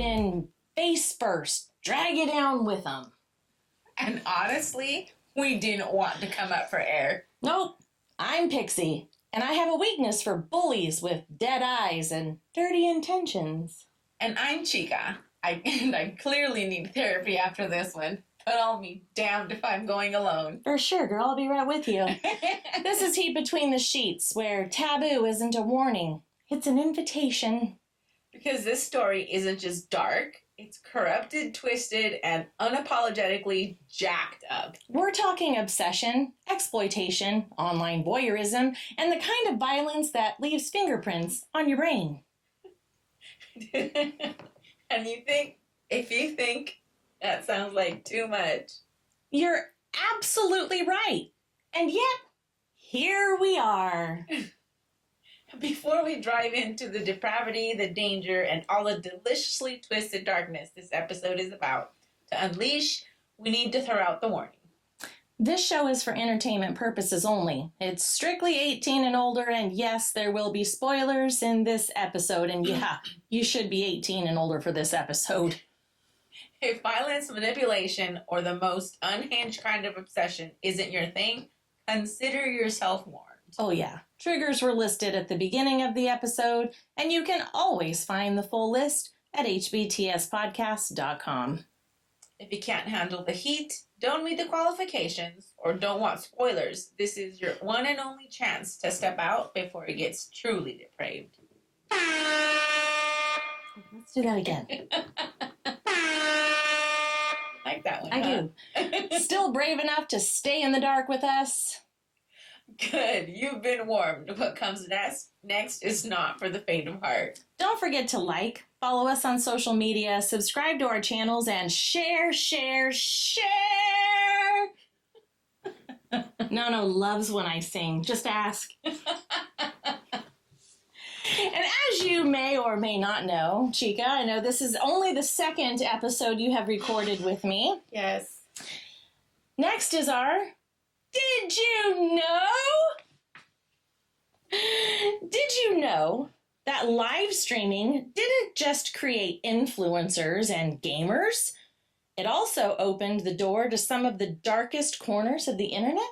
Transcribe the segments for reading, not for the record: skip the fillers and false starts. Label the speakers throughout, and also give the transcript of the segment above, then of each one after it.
Speaker 1: in face first. Drag you down with them.
Speaker 2: And honestly, we didn't want to come up for air.
Speaker 1: Nope. I'm Pixie, and I have a weakness for bullies with dead eyes and dirty intentions.
Speaker 2: And I'm Chica. I clearly need therapy after this one, but I'll be damned if I'm going alone.
Speaker 1: For sure, girl. I'll be right with you. This is Heat Between the Sheets, where taboo isn't a warning. It's an invitation.
Speaker 2: Because this story isn't just dark, it's corrupted, twisted, and unapologetically jacked up.
Speaker 1: We're talking obsession, exploitation, online voyeurism, and the kind of violence that leaves fingerprints on your brain.
Speaker 2: And if you think that sounds like too much,
Speaker 1: you're absolutely right. And yet, here we are.
Speaker 2: Before we dive into the depravity, the danger, and all the deliciously twisted darkness this episode is about to unleash, we need to throw out the warning.
Speaker 1: This show is for entertainment purposes only. It's strictly 18 and older, and yes, there will be spoilers in this episode, and yeah, you should be 18 and older for this episode.
Speaker 2: If violence, manipulation, or the most unhinged kind of obsession isn't your thing, consider yourself warned.
Speaker 1: Oh yeah, triggers were listed at the beginning of the episode, and you can always find the full list at hbtspodcast.com.
Speaker 2: If you can't handle the heat, don't meet the qualifications, or don't want spoilers, this is your one and only chance to step out before it gets truly depraved.
Speaker 1: Let's do that again.
Speaker 2: Like that one,
Speaker 1: I do. Still brave enough to stay in the dark with us?
Speaker 2: Good. You've been warned. What comes next is not for the faint of heart.
Speaker 1: Don't forget to like, follow us on social media, subscribe to our channels, and share. No, loves when I sing. Just ask. And as you may or may not know, Chica, I know this is only the second episode you have recorded with me.
Speaker 2: Yes.
Speaker 1: Next is our Did You Know? Did you know that live streaming didn't just create influencers and gamers? It also opened the door to some of the darkest corners of the internet.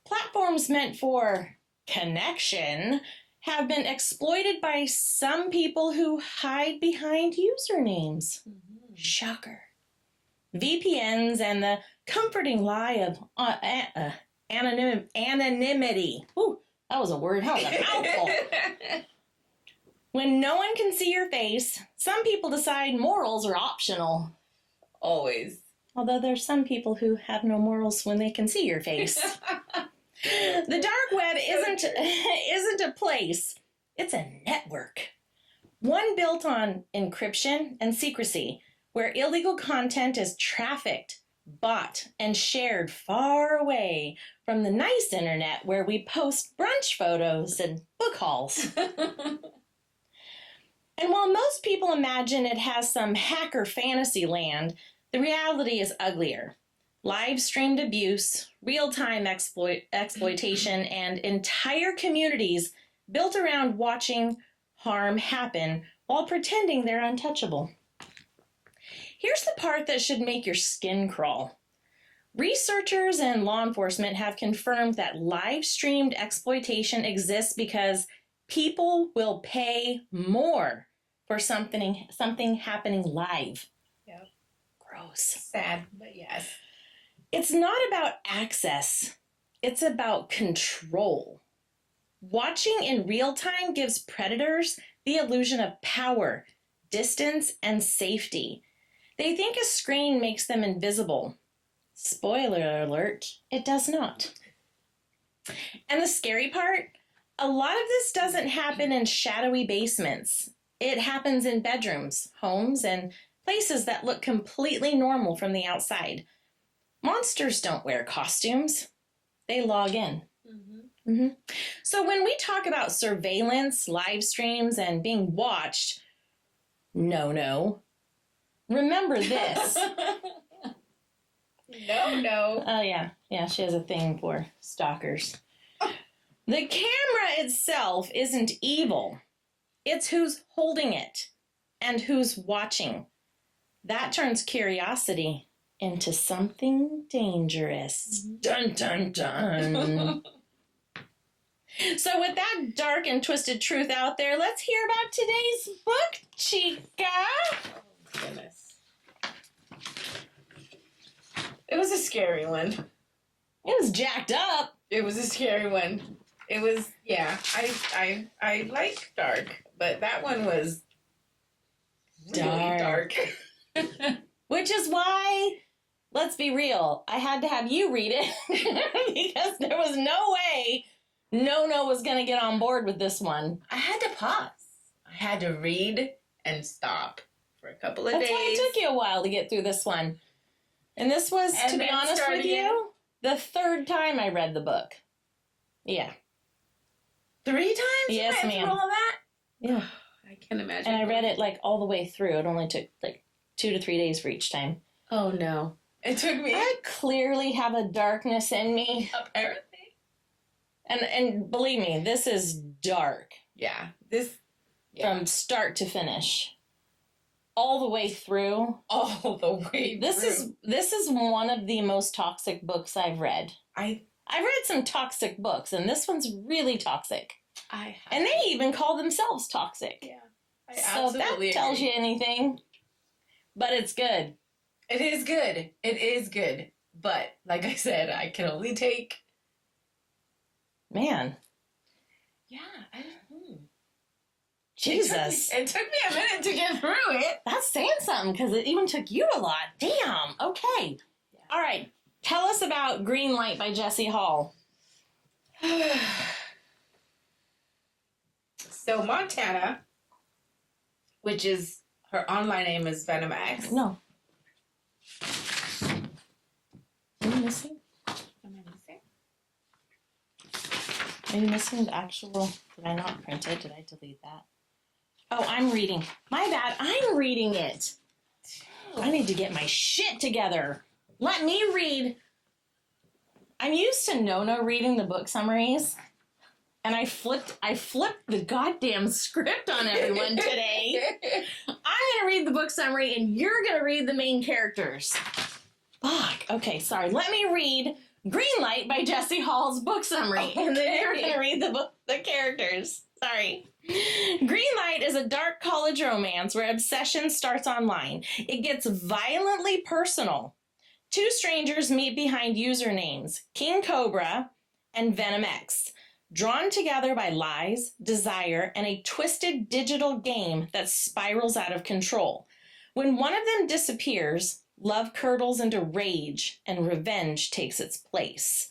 Speaker 1: Platforms meant for connection have been exploited by some people who hide behind usernames. Mm-hmm. Shocker. VPNs and the comforting lie of anonymity. Ooh, that was a word. That was a mouthful. When no one can see your face, some people decide morals are optional.
Speaker 2: Always.
Speaker 1: Although there's some people who have no morals when they can see your face. The dark web isn't a place. It's a network. One built on encryption and secrecy, where illegal content is trafficked, bought, and shared far away from the nice internet where we post brunch photos and book hauls. And while most people imagine it has some hacker fantasy land, the reality is uglier. Live-streamed abuse, real-time exploitation, and entire communities built around watching harm happen while pretending they're untouchable. Here's the part that should make your skin crawl. Researchers and law enforcement have confirmed that live-streamed exploitation exists because people will pay more for something happening live.
Speaker 2: Yep.
Speaker 1: Gross.
Speaker 2: Sad, but yes.
Speaker 1: It's not about access. It's about control. Watching in real time gives predators the illusion of power, distance, and safety. They think a screen makes them invisible. Spoiler alert, it does not. And the scary part? A lot of this doesn't happen in shadowy basements. It happens in bedrooms, homes, and places that look completely normal from the outside. Monsters don't wear costumes. They log in. Mm-hmm. Mm-hmm. So when we talk about surveillance, live streams, and being watched, no. Remember this.
Speaker 2: No.
Speaker 1: Oh, yeah. Yeah, she has a thing for stalkers. The camera itself isn't evil. It's who's holding it. and who's watching. That turns curiosity into something dangerous. Dun, dun, dun. So with that dark and twisted truth out there, let's hear about today's book, Chica.
Speaker 2: Oh, goodness. It was a scary one.
Speaker 1: It was jacked up.
Speaker 2: It was a scary one. It was, yeah, I like dark, but that one was really dark.
Speaker 1: Which is why, let's be real, I had to have you read it because there was no way Nona was going to get on board with this one.
Speaker 2: I had to pause. I had to read and stop for a couple of days.
Speaker 1: That's why it took you a while to get through this one. And this was,
Speaker 2: And
Speaker 1: to be
Speaker 2: then
Speaker 1: honest with you, the third time I read the book. Yeah.
Speaker 2: 3 times?
Speaker 1: Yes,
Speaker 2: you went
Speaker 1: ma'am.
Speaker 2: through all that?
Speaker 1: Yeah.
Speaker 2: I can't imagine.
Speaker 1: And I read it like all the way through. It only took like 2 to 3 days for each time.
Speaker 2: Oh, no. It took me.
Speaker 1: I clearly have a darkness in me.
Speaker 2: Apparently.
Speaker 1: And believe me, this is dark.
Speaker 2: Yeah. This.
Speaker 1: From start to finish. All the way through.
Speaker 2: All the way through.
Speaker 1: This is one of the most toxic books I've read.
Speaker 2: I've
Speaker 1: read some toxic books, and this one's really toxic. And they even call themselves toxic.
Speaker 2: Yeah.
Speaker 1: So if that tells you anything. But it's good.
Speaker 2: It is good. It is good. But, like I said, I can only take...
Speaker 1: Man.
Speaker 2: Yeah.
Speaker 1: Jesus.
Speaker 2: It took me a minute to get through it.
Speaker 1: That's saying something, because it even took you a lot. Damn. Okay. Yeah. All right. Tell us about Green Light by Jescie Hall.
Speaker 2: So Montana, which is her online name is Venom X.
Speaker 1: No. Are you missing?
Speaker 2: Am I missing?
Speaker 1: Are you missing the actual... Did I not print it? Did I delete that? Oh, I'm reading. My bad. I'm reading it. I need to get my shit together. Let me read. I'm used to Nona reading the book summaries. And I flipped the goddamn script on everyone today. I'm going to read the book summary and you're going to read the main characters. Fuck. Okay, sorry. Let me read Green Light by Jescie Hall's book summary. Okay. And then you're going to read the characters. Sorry. Green Light is a dark college romance where obsession starts online. It gets violently personal. 2 strangers meet behind usernames, King Cobra and Venom X, drawn together by lies, desire, and a twisted digital game that spirals out of control. When one of them disappears, love curdles into rage and revenge takes its place.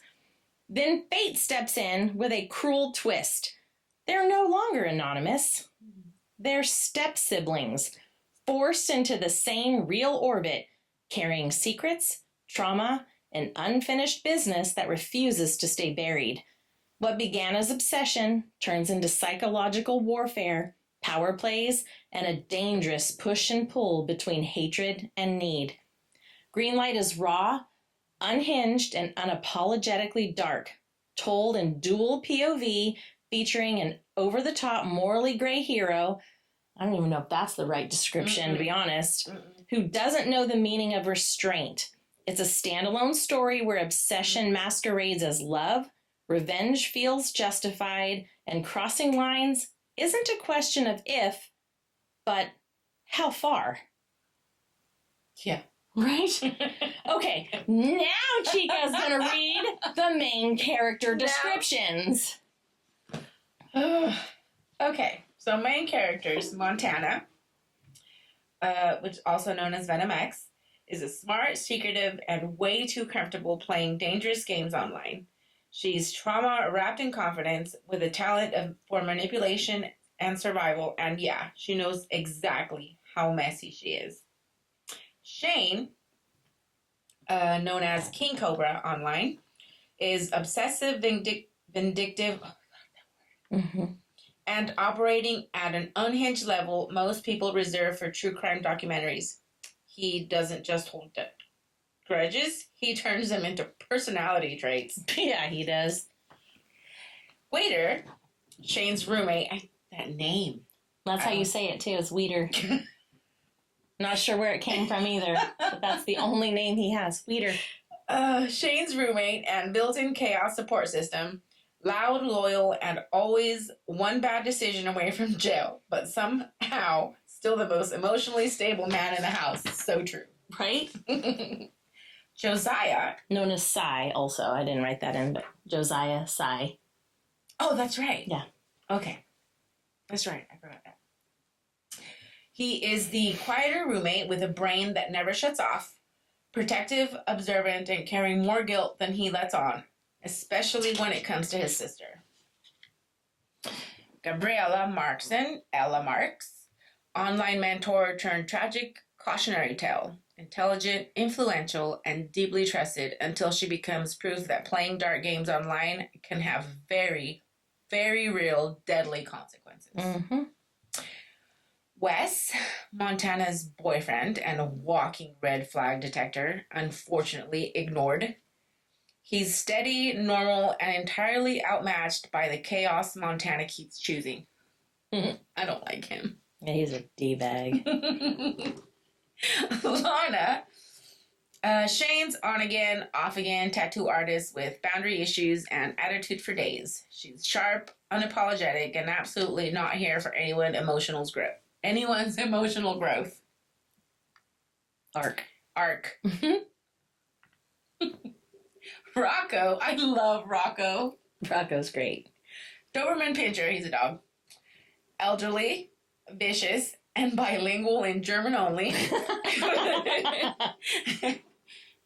Speaker 1: Then fate steps in with a cruel twist. They're no longer anonymous. They're step-siblings, forced into the same real orbit, carrying secrets, trauma, and unfinished business that refuses to stay buried. What began as obsession turns into psychological warfare, power plays, and a dangerous push and pull between hatred and need. Green Light is raw, unhinged, and unapologetically dark, told in dual POV, featuring an over-the-top morally gray hero, I don't even know if that's the right description, to be honest, who doesn't know the meaning of restraint. It's a standalone story where obsession masquerades as love, revenge feels justified, and crossing lines isn't a question of if, but how far.
Speaker 2: Yeah.
Speaker 1: Right? Okay, now Chica's gonna read the main character descriptions.
Speaker 2: Okay, so main characters, Montana, which is also known as Venom X, is a smart, secretive, and way too comfortable playing dangerous games online. She's trauma-wrapped in confidence with a talent for manipulation and survival, and yeah, she knows exactly how messy she is. Shane, known as King Cobra online, is obsessive, vindictive, and operating at an unhinged level most people reserve for true crime documentaries. He doesn't just hold grudges, he turns them into personality traits.
Speaker 1: Yeah, he does.
Speaker 2: Waiter, Shane's roommate, that name.
Speaker 1: That's how you say it too, it's Weeder. Not sure where it came from either, but that's the only name he has. Weeder.
Speaker 2: Shane's roommate and built-in chaos support system. Loud, loyal, and always one bad decision away from jail, but somehow still the most emotionally stable man in the house. So true.
Speaker 1: Right?
Speaker 2: Josiah.
Speaker 1: Known as Cy, also. I didn't write that in, but Josiah Cy.
Speaker 2: Oh, that's right.
Speaker 1: Yeah.
Speaker 2: Okay. That's right. I forgot that. He is the quieter roommate with a brain that never shuts off, protective, observant, and carrying more guilt than he lets on, especially when it comes to his sister. Gabriella Markson, Ella Marks, online mentor turned tragic cautionary tale, intelligent, influential, and deeply trusted until she becomes proof that playing dart games online can have very, very real, deadly consequences.
Speaker 1: Mm-hmm.
Speaker 2: Wes, Montana's boyfriend and a walking red flag detector, unfortunately ignored. He's steady, normal, and entirely outmatched by the chaos Montana keeps choosing. I don't like him.
Speaker 1: Yeah, he's a D-bag.
Speaker 2: Lana, Shane's on-again, off-again tattoo artist with boundary issues and attitude for days. She's sharp, unapologetic, and absolutely not here for anyone's emotional growth. Arc. Rocco. I love Rocco.
Speaker 1: Rocco's great.
Speaker 2: Doberman Pinscher. He's a dog. Elderly, vicious, and bilingual in German only.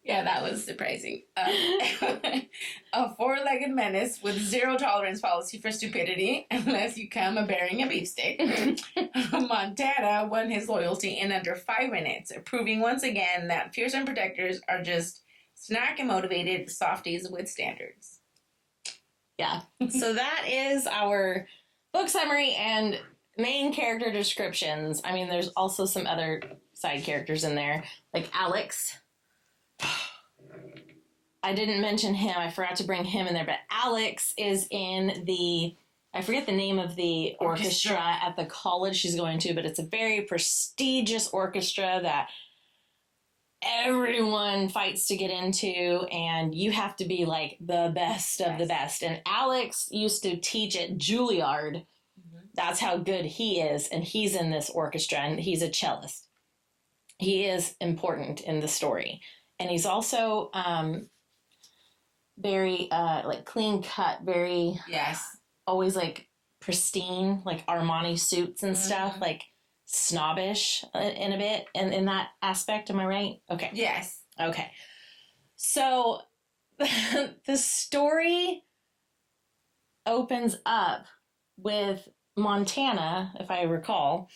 Speaker 2: Yeah, that was surprising. A four-legged menace with zero tolerance policy for stupidity unless you come bearing a beefstick. Montana won his loyalty in under 5 minutes, proving once again that fearsome protectors are just snack and motivated softies with standards.
Speaker 1: Yeah. So that is our book summary and main character descriptions. I mean, there's also some other side characters in there, like Alex. I didn't mention him. I forgot to bring him in there, but Alex is in the, I forget the name of the orchestra at the college she's going to, but it's a very prestigious orchestra that everyone fights to get into, and you have to be like the best of the best. And Alex used to teach at Juilliard. That's how good he is, and he's in this orchestra, and he's a cellist. He is important in the story. And he's also very like clean cut, very always like pristine, like Armani suits and stuff, like snobbish in a bit in that aspect. Am I right? Okay.
Speaker 2: Yes.
Speaker 1: Okay. So the story opens up with Montana, if I recall.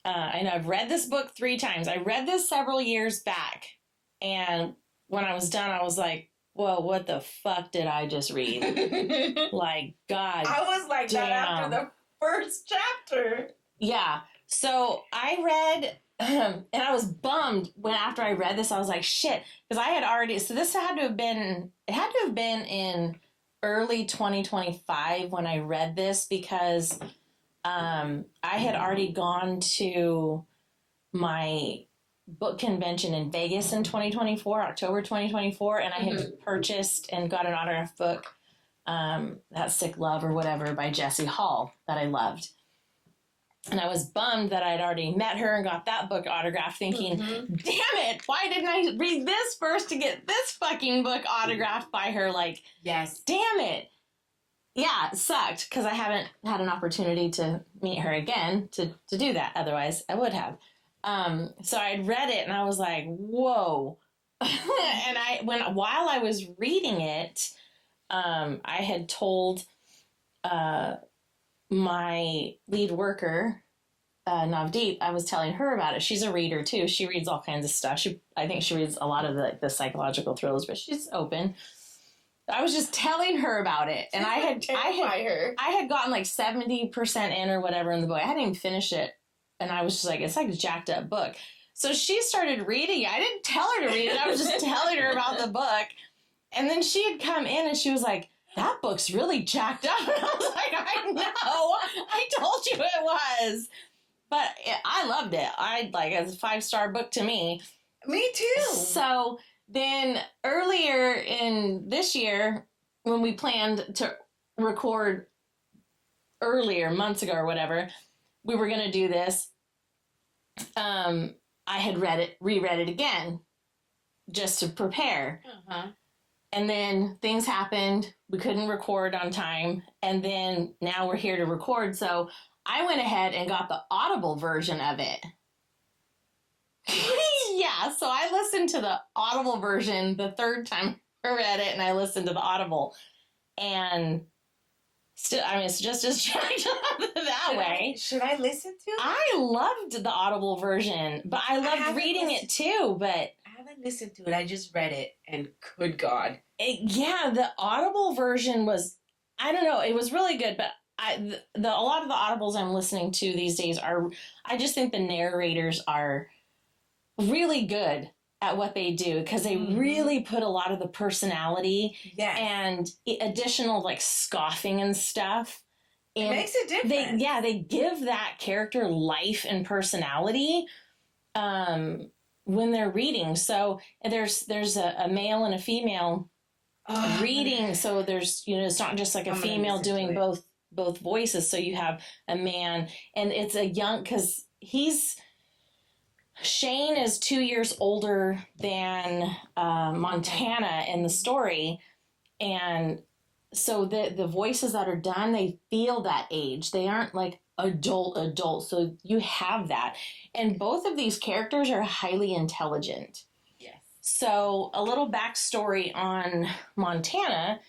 Speaker 1: I know I've read this book 3 times. I read this several years back. And when I was done, I was like, whoa, what the fuck did I just read? Like, God.
Speaker 2: I was like
Speaker 1: damn.
Speaker 2: that after the first chapter.
Speaker 1: Yeah. So I read, and I was bummed when after I read this, I was like, shit. Because I had already, so this had to have been in early 2025 when I read this, because I had already gone to my book convention in Vegas in 2024, October 2024, and I had purchased and got an autographed book, That Sick Love or whatever by Jescie Hall that I loved. And I was bummed that I'd already met her and got that book autographed, thinking, damn it, why didn't I read this first to get this fucking book autographed by her? Like,
Speaker 2: yes,
Speaker 1: damn it. Yeah, it sucked because I haven't had an opportunity to meet her again to do that. Otherwise, I would have. So I'd read it and I was like, whoa. And while I was reading it, I had told my lead worker, Navdeep, I was telling her about it. She's a reader too. She reads all kinds of stuff. I think she reads a lot of the psychological thrillers, but she's open. I was just telling her about it, and I had gotten like 70% in or whatever in the book. I hadn't even finished it, and I was just like, it's like a jacked up book. So she started reading it. I didn't tell her to read it. I was just telling her about the book, and then she had come in and she was like, that book's really jacked up. And I was like, I know. I told you it was. But I loved it. It's a 5-star book to me.
Speaker 2: Me too.
Speaker 1: So then earlier in this year, when we planned to record earlier, months ago or whatever, we were going to do this. I had reread it again just to prepare.
Speaker 2: Uh-huh.
Speaker 1: And then things happened. We couldn't record on time. And then now we're here to record. So I went ahead and got the Audible version of it. Yeah, so I listened to the Audible version the third time I read it, and I listened to the Audible. And still, I mean, it's just as jacked up that way.
Speaker 2: Should I listen to it?
Speaker 1: I loved the Audible version, but I loved reading it too. But
Speaker 2: I haven't listened to it. I just read it, and good God.
Speaker 1: The Audible version was, I don't know, it was really good, but a lot of the Audibles I'm listening to these days I just think the narrators are really good at what they do, because they really put a lot of the personality and additional like scoffing and stuff.
Speaker 2: It makes a difference.
Speaker 1: They give that character life and personality when they're reading. So there's a male and a female reading. So there's, it's not just like a female doing both voices. So you have a man, and it's a young, because Shane is 2 years older than Montana in the story. And so the voices that are done, they feel that age. They aren't like adult. So you have that. And both of these characters are highly intelligent.
Speaker 2: Yes.
Speaker 1: So a little backstory on Montana.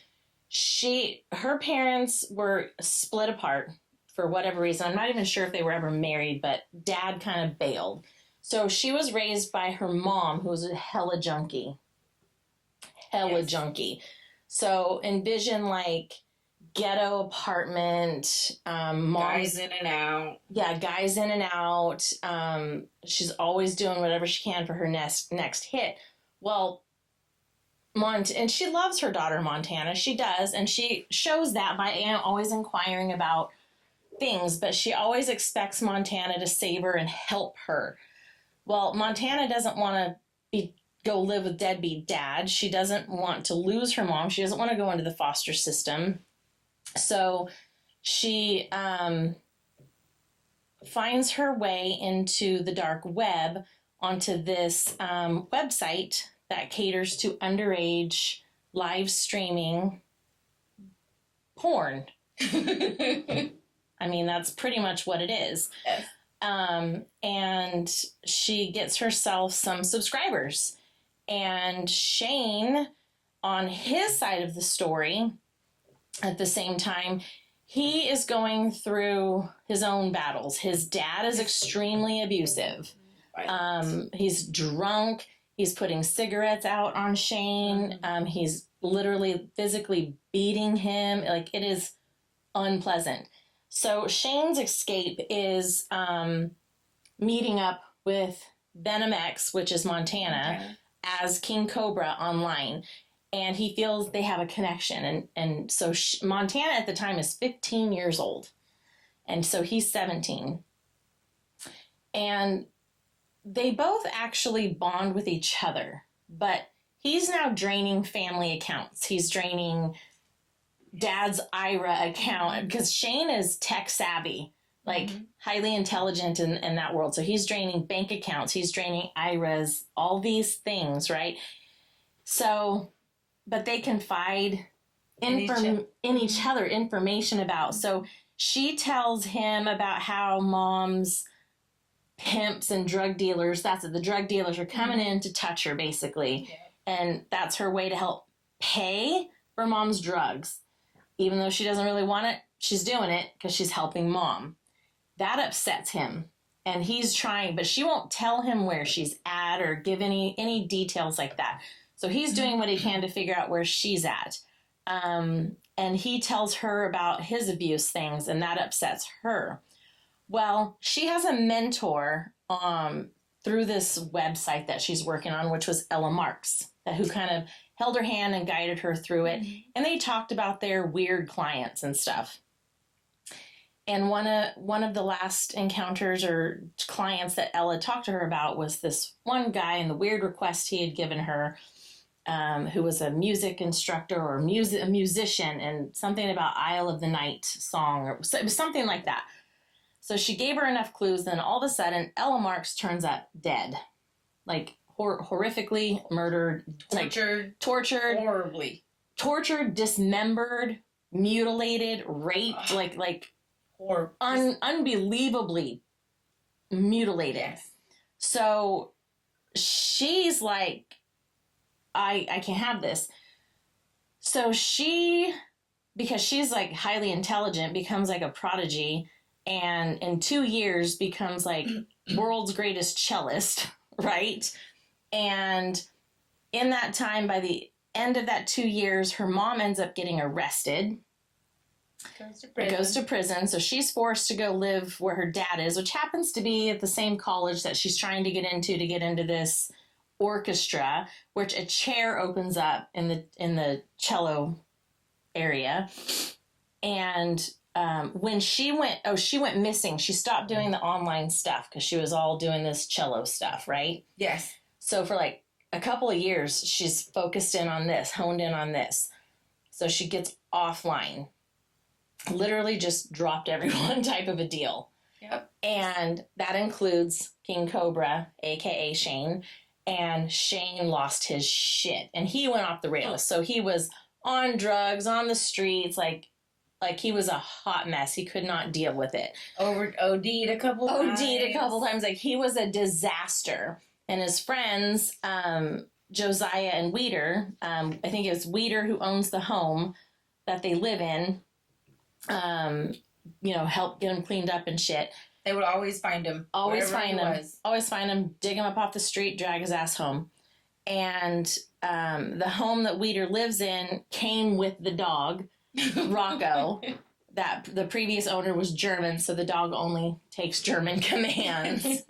Speaker 1: Her parents were split apart for whatever reason. I'm not even sure if they were ever married, but dad kind of bailed. So she was raised by her mom, who was a hella junkie. Junkie. So envision like ghetto apartment,
Speaker 2: guys in and out.
Speaker 1: Yeah, guys in and out. She's always doing whatever she can for her next hit. Well, and she loves her daughter Montana. She does, and she shows that by always inquiring about things, but she always expects Montana to save her and help her. Well, Montana doesn't want to go live with deadbeat dad. She doesn't want to lose her mom. She doesn't want to go into the foster system. So she finds her way into the dark web, onto this website that caters to underage live streaming porn. I mean, that's pretty much what it is.
Speaker 2: Yes.
Speaker 1: And she gets herself some subscribers. And Shane, on his side of the story, at the same time, he is going through his own battles. His dad is extremely abusive. He's drunk. He's putting cigarettes out on Shane. He's literally physically beating him. Like, it is unpleasant. So Shane's escape is meeting up with Venom X, which is Montana, as King Cobra online. And he feels they have a connection. And so Montana at the time is 15 years old. And so he's 17. And they both actually bond with each other. But he's now draining family accounts. He's draining dad's IRA account, because Shane is tech savvy, like highly intelligent in that world. So he's draining bank accounts. He's draining IRAs, all these things, right? So, but they confide in each other information about. So she tells him about how mom's pimps and drug dealers, the drug dealers are coming in to touch her, basically. Yeah. And that's her way to help pay for mom's drugs. Even though she doesn't really want it, she's doing it because she's helping mom. That upsets him. And he's trying, but she won't tell him where she's at or give any details like that. So he's doing what he can to figure out where she's at. And he tells her about his abuse things, and that upsets her. Well, she has a mentor through this website that she's working on, which was Ella Marks, who kind of held her hand and guided her through it. And they talked about their weird clients and stuff. And one of the last encounters or clients that Ella talked to her about was this one guy and the weird request he had given her, who was a music instructor or a musician, and something about Isle of the Night song, or it was something like that. So she gave her enough clues, then all of a sudden Ella Marks turns up dead, like horrifically murdered, tortured,
Speaker 2: horribly,
Speaker 1: tortured, dismembered, mutilated, raped, unbelievably mutilated.
Speaker 2: Yes.
Speaker 1: So she's like, I can't have this. So because she's like highly intelligent, becomes like a prodigy, and in 2 years becomes like world's greatest cellist, right? And in that time, by the end of that 2 years, her mom ends up getting arrested. Goes to prison. So she's forced to go live where her dad is, which happens to be at the same college that she's trying to get into this orchestra, which a chair opens up in the cello area. And when she went missing. She stopped doing the online stuff because she was all doing this cello stuff, right?
Speaker 2: Yes.
Speaker 1: So for like a couple of years, she's focused in on this, honed in on this. So she gets offline. Literally just dropped everyone type of a deal.
Speaker 2: Yep.
Speaker 1: And that includes King Cobra, aka Shane. And Shane lost his shit. And he went off the rails. So he was on drugs, on the streets, like he was a hot mess. He could not deal with it.
Speaker 2: OD'd a couple times.
Speaker 1: Like he was a disaster. And his friends, Josiah and Weeder, I think it's Weeder who owns the home that they live in, help get him cleaned up and shit.
Speaker 2: They would always find him.
Speaker 1: Always find him, dig him up off the street, drag his ass home. And the home that Weeder lives in came with the dog, Rocco. That the previous owner was German, so the dog only takes German commands.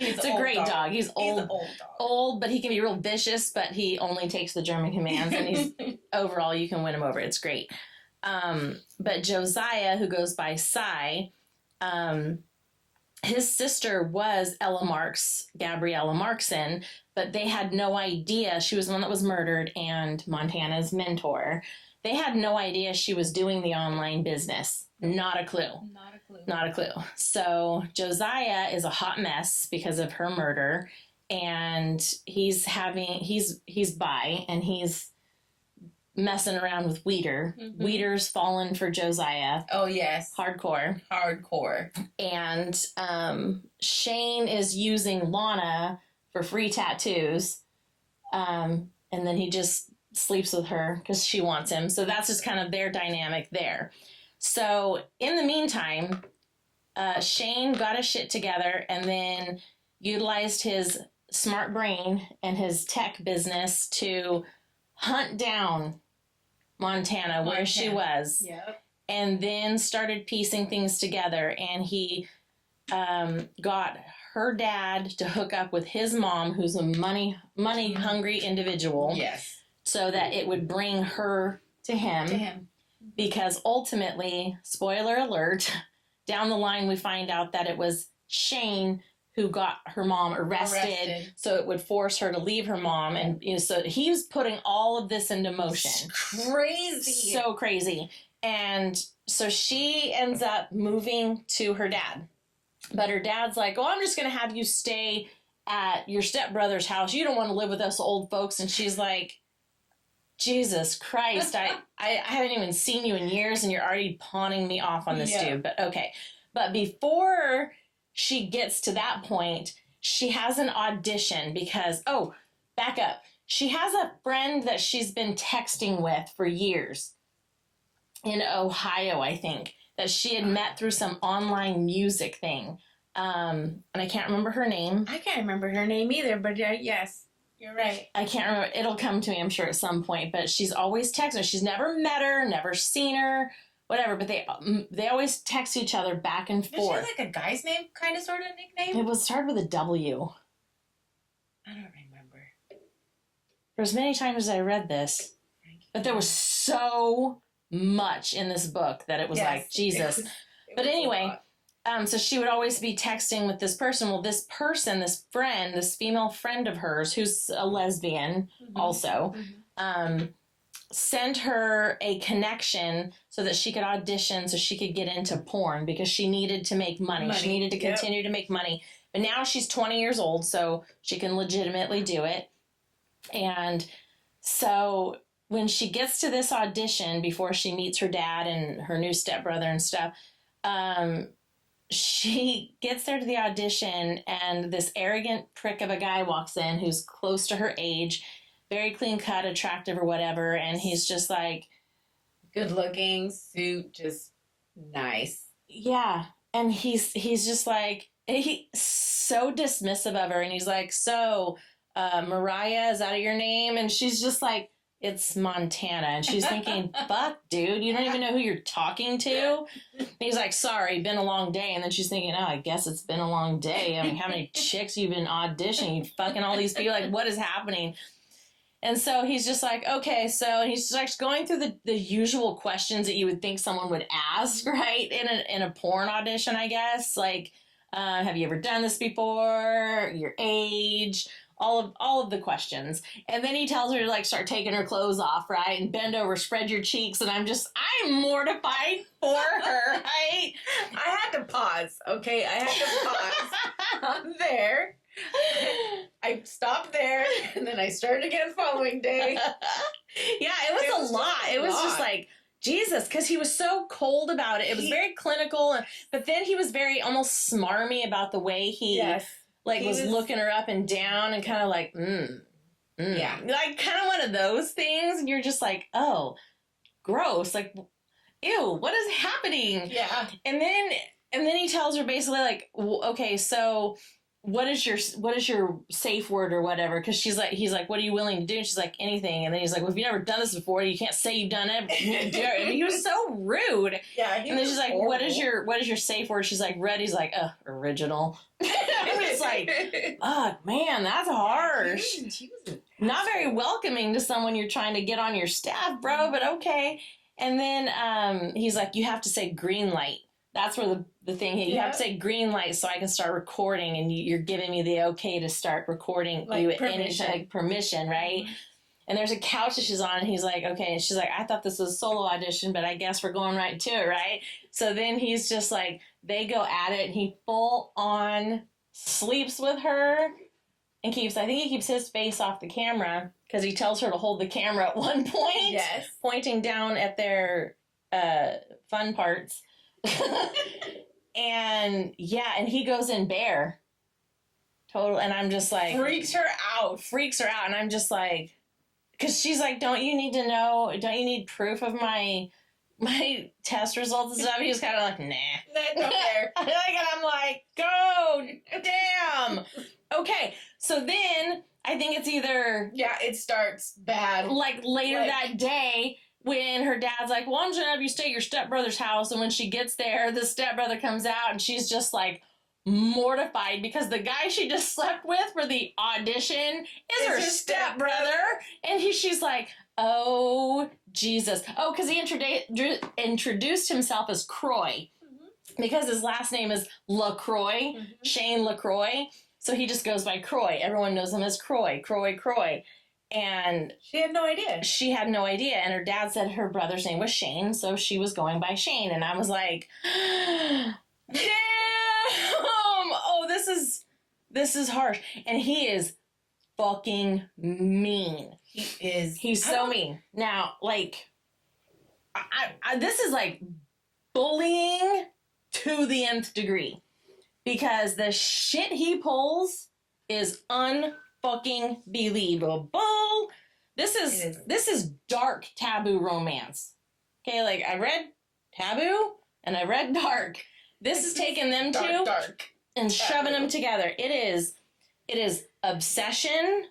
Speaker 1: It's a great dog. He's old, but he can be real vicious, but he only takes the German commands, and he's overall, you can win him over. It's great. But Josiah, who goes by Cy, his sister was Ella Marks, Gabriella Markson, but they had no idea. She was the one that was murdered and Montana's mentor. They had no idea she was doing the online business. Not a clue. So Josiah is a hot mess because of her murder, and he's bi, and he's messing around with Weeder. Mm-hmm. Weeder's fallen for Josiah.
Speaker 2: Oh, yes.
Speaker 1: Hardcore. And Shane is using Lana for free tattoos. And then he just sleeps with her because she wants him. So that's just kind of their dynamic there. So in the meantime, Shane got his shit together and then utilized his smart brain and his tech business to hunt down Montana, where she was.
Speaker 2: Yep. And
Speaker 1: then started piecing things together, and he got her dad to hook up with his mom, who's a money hungry individual.
Speaker 2: Yes.
Speaker 1: So that it would bring her to him. Because ultimately, spoiler alert, down the line we find out that it was Shane who got her mom arrested. So it would force her to leave her mom. And so he was putting all of this into motion.
Speaker 2: It's crazy.
Speaker 1: So crazy. And so she ends up moving to her dad. But her dad's like, I'm just going to have you stay at your stepbrother's house. You don't want to live with us old folks. And she's like, Jesus Christ, I haven't even seen you in years and you're already pawning me off on this dude. But okay. But before she gets to that point, she has an audition because, back up. She has a friend that she's been texting with for years in Ohio, I think, that she had met through some online music thing. And I can't remember her name.
Speaker 2: I can't remember her name either, but yes, you're right.
Speaker 1: I can't remember. It'll come to me, I'm sure, at some point. But she's always texting her. She's never met her, never seen her, whatever. But they always text each other back and forth.
Speaker 2: Is she like a guy's name, kind of, sort of nickname?
Speaker 1: It was started with a W.
Speaker 2: I don't remember.
Speaker 1: There's many times I read this, but there was so much in this book that it was like, Jesus. But anyway, so she would always be texting with this person. Well, this person, this friend, this female friend of hers, who's a lesbian also, sent her a connection so that she could audition, so she could get into porn because she needed to make money. She needed to continue to make money. But now she's 20 years old, so she can legitimately do it. And so when she gets to this audition, before she meets her dad and her new stepbrother and stuff, she gets there to the audition, and this arrogant prick of a guy walks in who's close to her age, very clean cut, attractive or whatever, and he's just like...
Speaker 2: Good looking, suit, just nice.
Speaker 1: Yeah, and he's just like... He's so dismissive of her, and he's like, so, Mariah, is that your name? And she's just like... It's Montana. And she's thinking, fuck, dude, you don't even know who you're talking to? And he's like, sorry, been a long day. And then she's thinking, oh, I guess it's been a long day. I mean, how many chicks you've been auditioning? You fucking all these people. Like, what is happening? And so he's just like, okay. So he's like going through the usual questions that you would think someone would ask, right? In a porn audition, I guess. Like, have you ever done this before? Your age? All of the questions. And then he tells her to like start taking her clothes off, right? And bend over, spread your cheeks. And I'm mortified for her, right?
Speaker 2: I had to pause, okay? I had to pause on there. I stopped there, and then I started again the following day.
Speaker 1: Yeah, it was a lot. It was just like, Jesus, because he was so cold about it. It was very clinical, but then he was very almost smarmy about the way he...
Speaker 2: Yes.
Speaker 1: Like, was looking her up and down and kind of like, Yeah. Like, kind of one of those things. And you're just like, oh, gross. Like, ew, what is happening?
Speaker 2: Yeah.
Speaker 1: And then he tells her basically like, okay, so what is your safe word or whatever? Because he's like, what are you willing to do? And she's like, anything. And then he's like, well, if you've never done this before, you can't say you've done it. I mean, he was so rude.
Speaker 2: Yeah.
Speaker 1: And then she's like,
Speaker 2: horrible.
Speaker 1: what is your safe word? She's like, red. He's like, original. And it's like, fuck, man, that's harsh.
Speaker 2: She was
Speaker 1: not very welcoming to someone you're trying to get on your staff, bro, but okay. And then he's like, you have to say green light. That's where the thing is. You have to say green light so I can start recording, and you're giving me the okay to start recording
Speaker 2: like
Speaker 1: you at
Speaker 2: permission.
Speaker 1: any like permission, right? And there's a couch that she's on, and he's like, okay. And she's like, I thought this was a solo audition, but I guess we're going right to it, right? So then he's just like, they go at it, and he full on sleeps with her and I think he keeps his face off the camera because he tells her to hold the camera at one point.
Speaker 2: Yes.
Speaker 1: Pointing down at their fun parts. And yeah, and he goes in bare. Total, and I'm just like...
Speaker 2: Freaks her out.
Speaker 1: And I'm just like... Because she's like, don't you need proof of my test results and stuff? He's kind of like, nah.
Speaker 2: Go there.
Speaker 1: And I'm like, go, damn. Okay, so then I think it's either...
Speaker 2: Yeah, it starts bad.
Speaker 1: Like later that day when her dad's like, well, I'm just going to have you stay at your stepbrother's house. And when she gets there, the stepbrother comes out and she's just like mortified because the guy she just slept with for the audition is her stepbrother. And she's like, oh, Jesus. Oh, because he introduced himself as Croy. Because his last name is LaCroix, Shane LaCroix. So he just goes by Croy. Everyone knows him as Croy. And
Speaker 2: she had no idea.
Speaker 1: And her dad said her brother's name was Shane, so she was going by Shane. And I was like, damn! Oh, this is harsh. And he is fucking mean. He's so mean. Now, like, this is like bullying to the nth degree. Because the shit he pulls is unfucking believable. This is dark taboo romance. Okay, like I read Taboo and I read Dark. This is taking them two and shoving them together. It is obsession.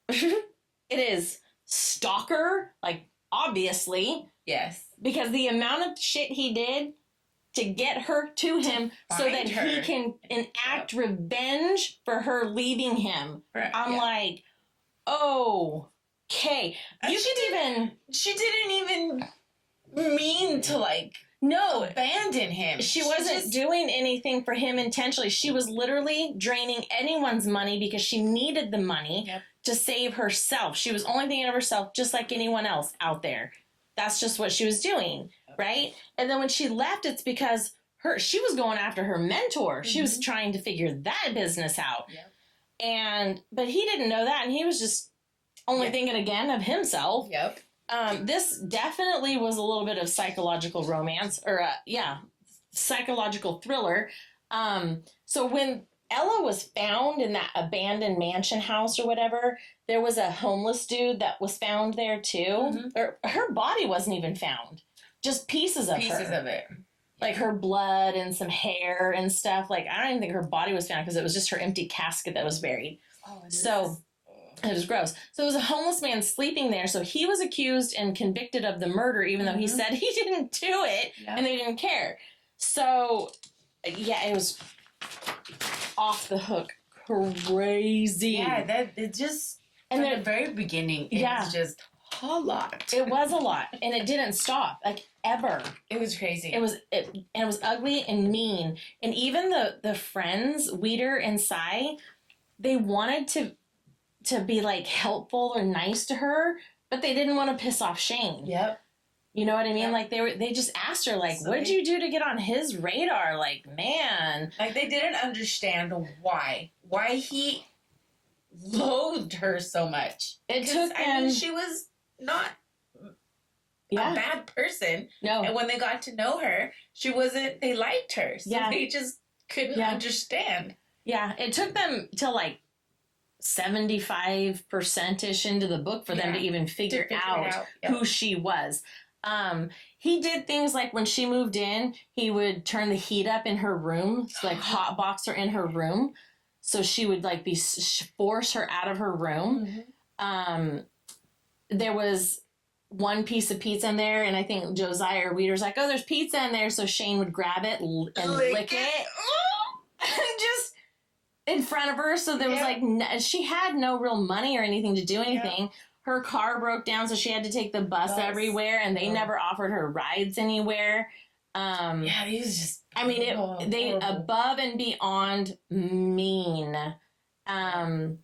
Speaker 1: It is stalker, like obviously.
Speaker 2: Yes.
Speaker 1: Because the amount of shit he did to get her to him so that he can enact revenge for her leaving him. Right. I'm like, oh, okay.
Speaker 2: She didn't even mean to like
Speaker 1: No,
Speaker 2: abandon him.
Speaker 1: she wasn't doing anything for him intentionally. She was literally draining anyone's money because she needed the money to save herself. She was only thinking of herself just like anyone else out there. That's just what she was doing, right? And then when she left, it's because she was going after her mentor. She was trying to figure that business out. But he didn't know that, and he was just only thinking again of himself. This definitely was a little bit of psychological romance, or psychological thriller. So when Ella was found in that abandoned mansion house or whatever, there was a homeless dude that was found there too. Or her body wasn't even found, just pieces of
Speaker 2: it.
Speaker 1: Like her blood and some hair and stuff. Like, I don't even think her body was found because it was just her empty casket that was buried. So it was gross. So it was a homeless man sleeping there. So he was accused and convicted of the murder, even though he said he didn't do it and they didn't care. So, yeah, it was off the hook crazy.
Speaker 2: Yeah, it just, from the very beginning, it was just a lot.
Speaker 1: It was a lot, and it didn't stop, like, ever.
Speaker 2: It was crazy.
Speaker 1: It was ugly and mean. And even the friends, Weeder and Cy, they wanted to be, like, helpful or nice to her, but they didn't want to piss off Shane. You know what I mean? Like, they just asked her, like, what did you do to get on his radar? Like, man.
Speaker 2: Like, they didn't understand why he loathed her so much.
Speaker 1: It took them...
Speaker 2: I mean, she was not a bad person.
Speaker 1: No.
Speaker 2: And when they got to know her, she wasn't... They liked her. So they just couldn't understand.
Speaker 1: Yeah, it took them till, like, 75%-ish into the book for them to even figure out who she was. He did things like when she moved in, he would turn the heat up in her room, so like hot box her in her room, so she would like force her out of her room. There was one piece of pizza in there, and I think Josiah or Weeder's like, oh, there's pizza in there, so Shane would grab it and lick it. Just in front of her, so there was like, she had no real money or anything to do anything. Her car broke down, so she had to take the bus everywhere, and they never offered her rides anywhere.
Speaker 2: He was just...
Speaker 1: I mean, they above and beyond mean. And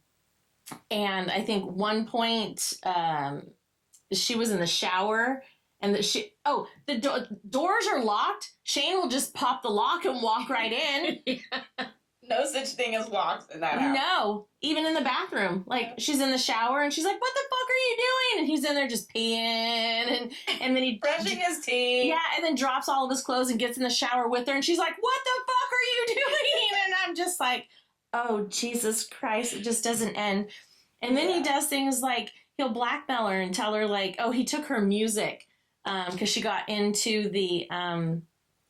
Speaker 1: I think one point, she was in the shower, and the doors are locked. Shane will just pop the lock and walk right in.
Speaker 2: No such thing as locks in that house.
Speaker 1: No, even in the bathroom. Like, she's in the shower, and she's like, what the fuck are you doing? And he's in there just peeing, and then he...
Speaker 2: brushing his teeth.
Speaker 1: Yeah, and then drops all of his clothes and gets in the shower with her, and she's like, what the fuck are you doing? And I'm just like, oh, Jesus Christ, it just doesn't end. And then he does things like, he'll blackmail her and tell her, like, oh, he took her music, because she got into the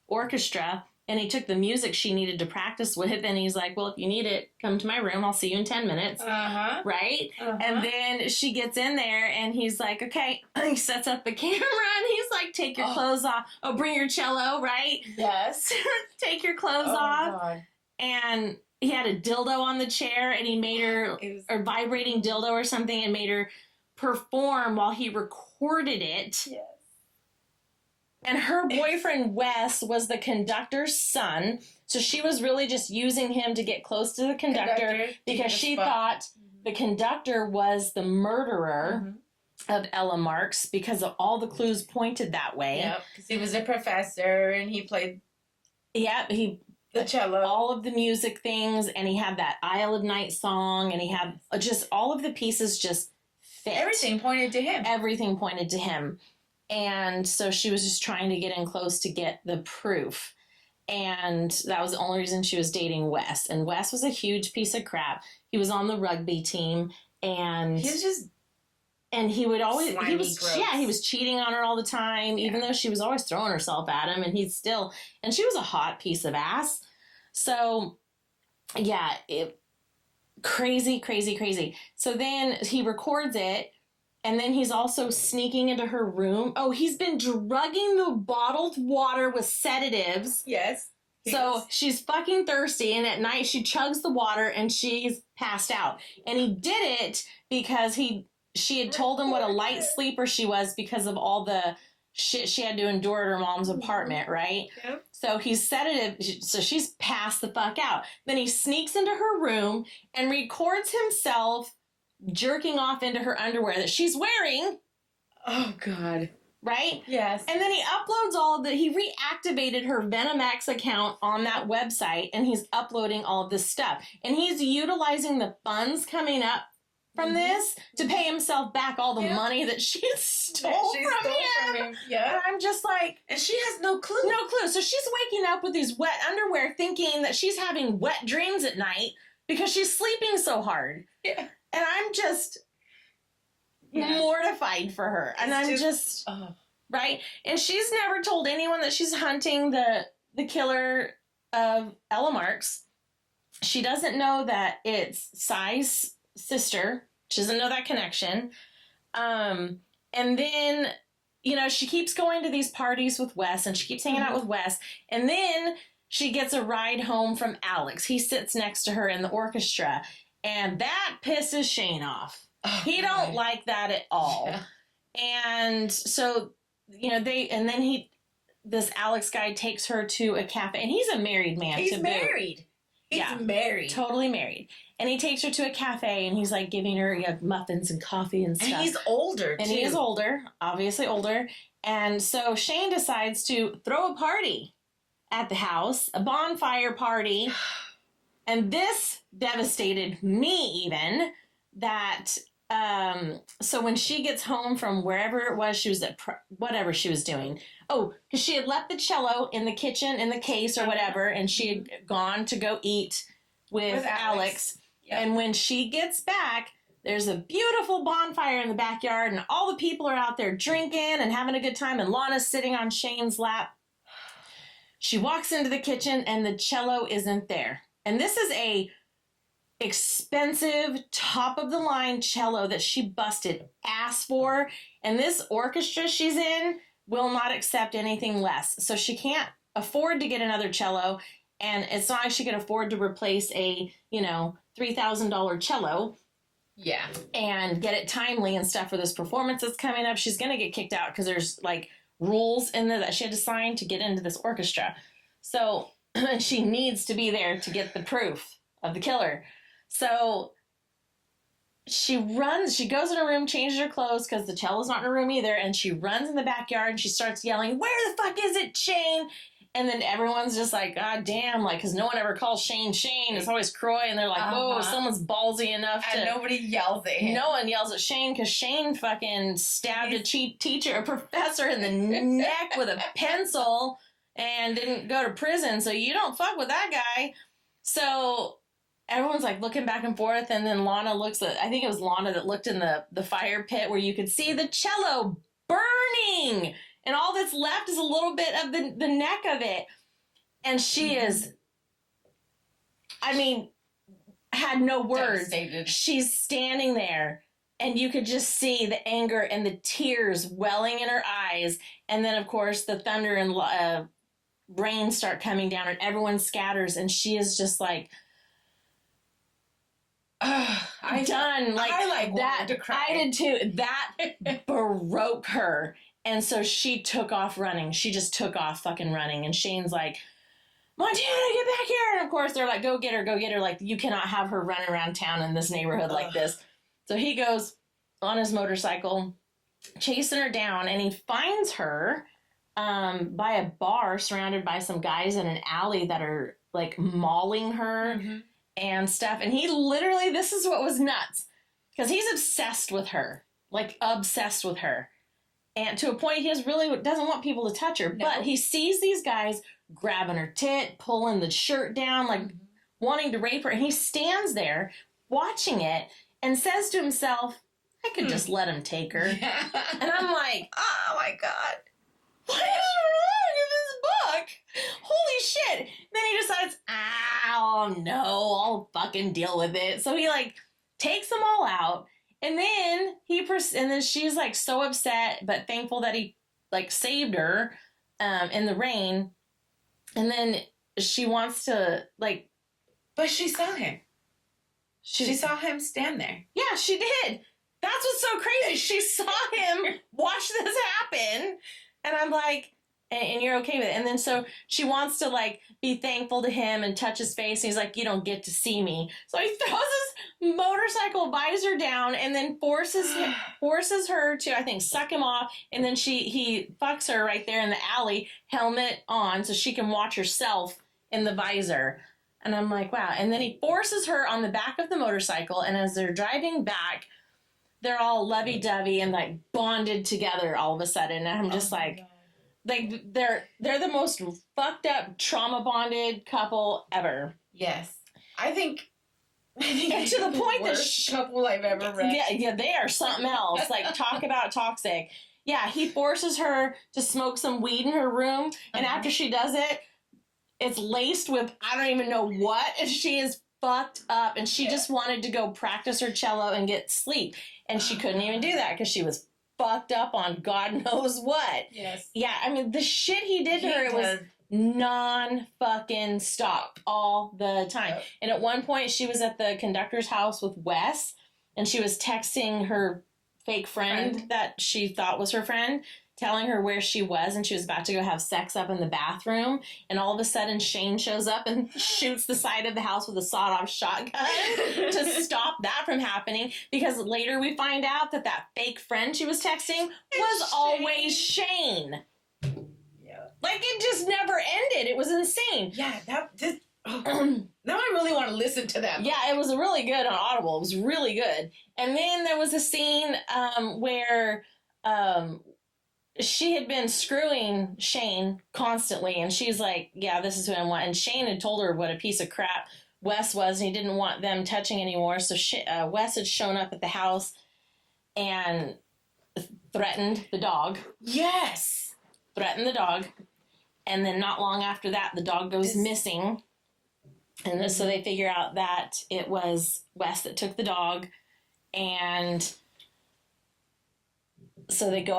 Speaker 1: orchestra, and he took the music she needed to practice with, and he's like, well, if you need it, come to my room. I'll see you in 10 minutes. Right? And then she gets in there, and he's like, okay. He sets up the camera, and he's like, take your clothes off. Oh, bring your cello, right?
Speaker 2: Yes.
Speaker 1: Take your clothes off. God. And he had a dildo on the chair, and he made her, or vibrating dildo or something, and made her perform while he recorded it. Yes. And her boyfriend, Wes, was the conductor's son. So she was really just using him to get close to the conductor because she thought the conductor was the murderer of Ella Marks because of all the clues pointed that way.
Speaker 2: Yep, because he was a professor and he played the cello.
Speaker 1: All of the music things, and he had that Isle of Night song, and he had just all of the pieces just fit.
Speaker 2: Everything pointed to him.
Speaker 1: Everything pointed to him. And so she was just trying to get in close to get the proof. And that was the only reason she was dating Wes. And Wes was a huge piece of crap. He was on the rugby team, and
Speaker 2: he was just...
Speaker 1: And he would always...
Speaker 2: gross.
Speaker 1: He was cheating on her all the time, even though she was always throwing herself at him, and he's still... And she was a hot piece of ass. So, yeah, crazy, crazy, crazy. So then he records it, and then he's also sneaking into her room. Oh, he's been drugging the bottled water with sedatives.
Speaker 2: Yes.
Speaker 1: So she's fucking thirsty, and at night she chugs the water, and she's passed out. And he did it because she had told him what a light sleeper she was because of all the shit she had to endure at her mom's apartment, right?
Speaker 2: Yep.
Speaker 1: So he's sedative, so she's passed the fuck out. Then he sneaks into her room and records himself jerking off into her underwear that she's wearing.
Speaker 2: Oh, God.
Speaker 1: Right?
Speaker 2: Yes.
Speaker 1: And then he uploads all of the, he reactivated her VenomX account on that website, and he's uploading all of this stuff. And he's utilizing the funds coming up from this to pay himself back all the money that she stole from him.
Speaker 2: Yeah.
Speaker 1: And I'm just like...
Speaker 2: And she has no clue.
Speaker 1: No clue. So she's waking up with these wet underwear thinking that she's having wet dreams at night because she's sleeping so hard.
Speaker 2: Yeah.
Speaker 1: And I'm just... mortified for her. And I'm just right. And she's never told anyone that she's hunting the killer of Ella Marks. She doesn't know that it's Cy's sister. She doesn't know that connection. And then, you know, she keeps going to these parties with Wes, and she keeps hanging out with Wes. And then she gets a ride home from Alex. He sits next to her in the orchestra, and that pisses Shane off. Oh, he don't like that at all. Yeah. And so, you know, this Alex guy takes her to a cafe, and he's a married man.
Speaker 2: He's married. He's married.
Speaker 1: Totally married. And he takes her to a cafe, and he's like giving her muffins and coffee and stuff.
Speaker 2: And he's older, too.
Speaker 1: And he is older, obviously older. And so Shane decides to throw a party at the house, a bonfire party. And this devastated me even, that... so when she gets home from wherever it was, she was at whatever she was doing. Oh, because she had left the cello in the kitchen in the case or whatever, and she had gone to go eat with Alex. Yep. And when she gets back, there's a beautiful bonfire in the backyard, and all the people are out there drinking and having a good time, and Lana's sitting on Shane's lap. She walks into the kitchen, and the cello isn't there. And this is a expensive, top-of-the-line cello that she busted ass for, and this orchestra she's in will not accept anything less. So she can't afford to get another cello, and it's not like she can afford to replace a, $3,000 cello.
Speaker 2: Yeah. And
Speaker 1: get it timely and stuff for this performance that's coming up. She's going to get kicked out because there's, rules in there that she had to sign to get into this orchestra. So she needs to be there to get the proof of the killer. So she goes in her room, changes her clothes because the cello's not in her room either, and she runs in the backyard and she starts yelling, "Where the fuck is it, Shane?" And then everyone's just like, God damn, because no one ever calls Shane Shane. It's always Croy, and they're like, whoa, someone's ballsy enough to...
Speaker 2: And nobody yells at him.
Speaker 1: No one yells at Shane because Shane fucking stabbed a professor in the neck with a pencil and didn't go to prison, so you don't fuck with that guy. So... everyone's looking back and forth, and then Lana I think it was Lana that looked in the fire pit where you could see the cello burning, and all that's left is a little bit of the neck of it. And she is, had no words.
Speaker 2: Devastated.
Speaker 1: She's standing there, and you could just see the anger and the tears welling in her eyes. And then, of course, the thunder and rain start coming down, and everyone scatters, and she is just like... done.
Speaker 2: That to cry.
Speaker 1: I did too. That broke her. And so she took off running. She just took off fucking running. And Shane's like, "Montana, get back here." And of course they're like, go get her, go get her. You cannot have her running around town in this neighborhood like this. So he goes on his motorcycle, chasing her down, and he finds her by a bar surrounded by some guys in an alley that are mauling her. Mm-hmm. And stuff. And he literally, this is what was nuts, because he's obsessed with her, obsessed with her. And to a point, he doesn't want people to touch her. No. But he sees these guys grabbing her tit, pulling the shirt down, wanting to rape her. And he stands there watching it and says to himself, I could just let him take her. Yeah. And I'm like, oh my God, what is wrong in this book? Holy shit. Then he decides, oh no, I'll fucking deal with it. So he takes them all out, and then and then she's so upset but thankful that he saved her in the rain. And then she wants to
Speaker 2: but she saw him. She saw him stand there.
Speaker 1: Yeah, she did. That's what's so crazy. She saw him watch this happen. And I'm like, and you're okay with it. And then so she wants to like be thankful to him and touch his face. And he's like, you don't get to see me. So he throws his motorcycle visor down and then forces her to, I think, suck him off. And then he fucks her right there in the alley, helmet on, so she can watch herself in the visor. And I'm like, wow. And then he forces her on the back of the motorcycle. And as they're driving back, they're all lovey-dovey and like bonded together all of a sudden. And I'm just like they're the most fucked up trauma bonded couple ever.
Speaker 2: Yes, I think
Speaker 1: and to the point that
Speaker 2: couple I've ever read.
Speaker 1: Yeah, they are something else. Like, talk about toxic. Yeah, he forces her to smoke some weed in her room, and after she does it, it's laced with I don't even know what, and she is fucked up, and she just wanted to go practice her cello and get sleep, and she couldn't even do that because she was fucked up on God knows what.
Speaker 2: Yes.
Speaker 1: Yeah, I mean, the shit he did to her, it was non-fucking stop all the time. Yep. And at one point, she was at the conductor's house with Wes, and she was texting her fake friend that she thought was her friend, telling her where she was, and she was about to go have sex up in the bathroom, and all of a sudden Shane shows up and shoots the side of the house with a sawed-off shotgun to stop that from happening, because later we find out that fake friend she was texting was always Shane. Yeah. Like, it just never ended. It was insane.
Speaker 2: Yeah, now I really want to listen to that.
Speaker 1: Yeah, it was really good on Audible. It was really good. And then there was a scene where she had been screwing Shane constantly, and she's like, yeah, this is who I want. And Shane had told her what a piece of crap Wes was, and he didn't want them touching anymore. So Wes had shown up at the house and threatened the dog.
Speaker 2: Yes!
Speaker 1: Threatened the dog. And then not long after that, the dog goes missing. And so they figure out that it was Wes that took the dog. And so they go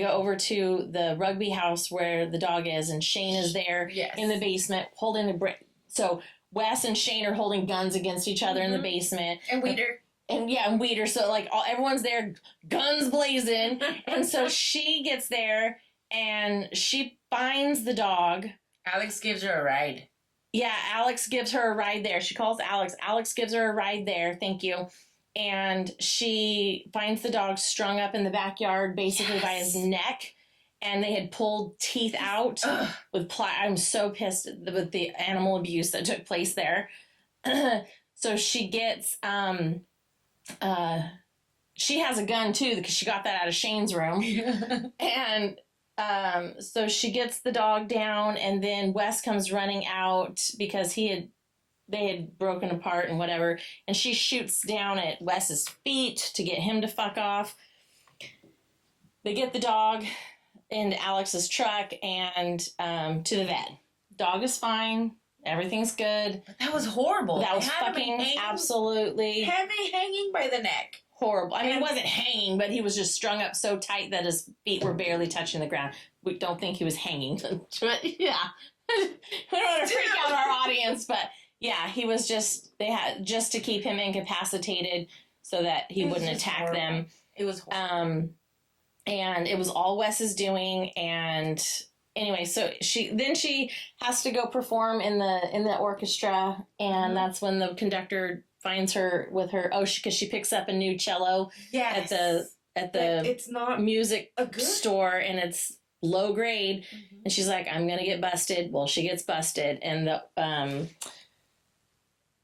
Speaker 1: over to the rugby house where the dog is, and Shane is there in the basement holding the brick. So Wes and Shane are holding guns against each other in the basement.
Speaker 2: And Weeder.
Speaker 1: And Weeder. So like everyone's there, guns blazing. And so she gets there and she finds the dog.
Speaker 2: Alex gives her a ride.
Speaker 1: Yeah, Alex gives her a ride there. She calls Alex. Alex gives her a ride there. Thank you. And she finds the dog strung up in the backyard, basically by his neck. And they had pulled teeth out with I'm so pissed with the animal abuse that took place there. So she gets, she has a gun too, because she got that out of Shane's room. And so she gets the dog down, and then Wes comes running out because they had broken apart and whatever, and she shoots down at Wes's feet to get him to fuck off. They get the dog into Alex's truck and to the vet. Dog is fine. Everything's good.
Speaker 2: But that was horrible.
Speaker 1: That was fucking absolutely
Speaker 2: heavy, hanging by the neck.
Speaker 1: Horrible. I mean, it wasn't hanging, but he was just strung up so tight that his feet were barely touching the ground. We don't think he was hanging. But yeah. We don't want to freak out our audience, but yeah, he was they had just to keep him incapacitated so that he wouldn't attack them.
Speaker 2: It was horrible.
Speaker 1: And it was all Wes's doing, and anyway, so she has to go perform in the orchestra, and that's when the conductor finds her with her because she picks up a new cello at the
Speaker 2: it's not
Speaker 1: music store, and it's low grade, and she's like, I'm gonna get busted. Well, she gets busted, and the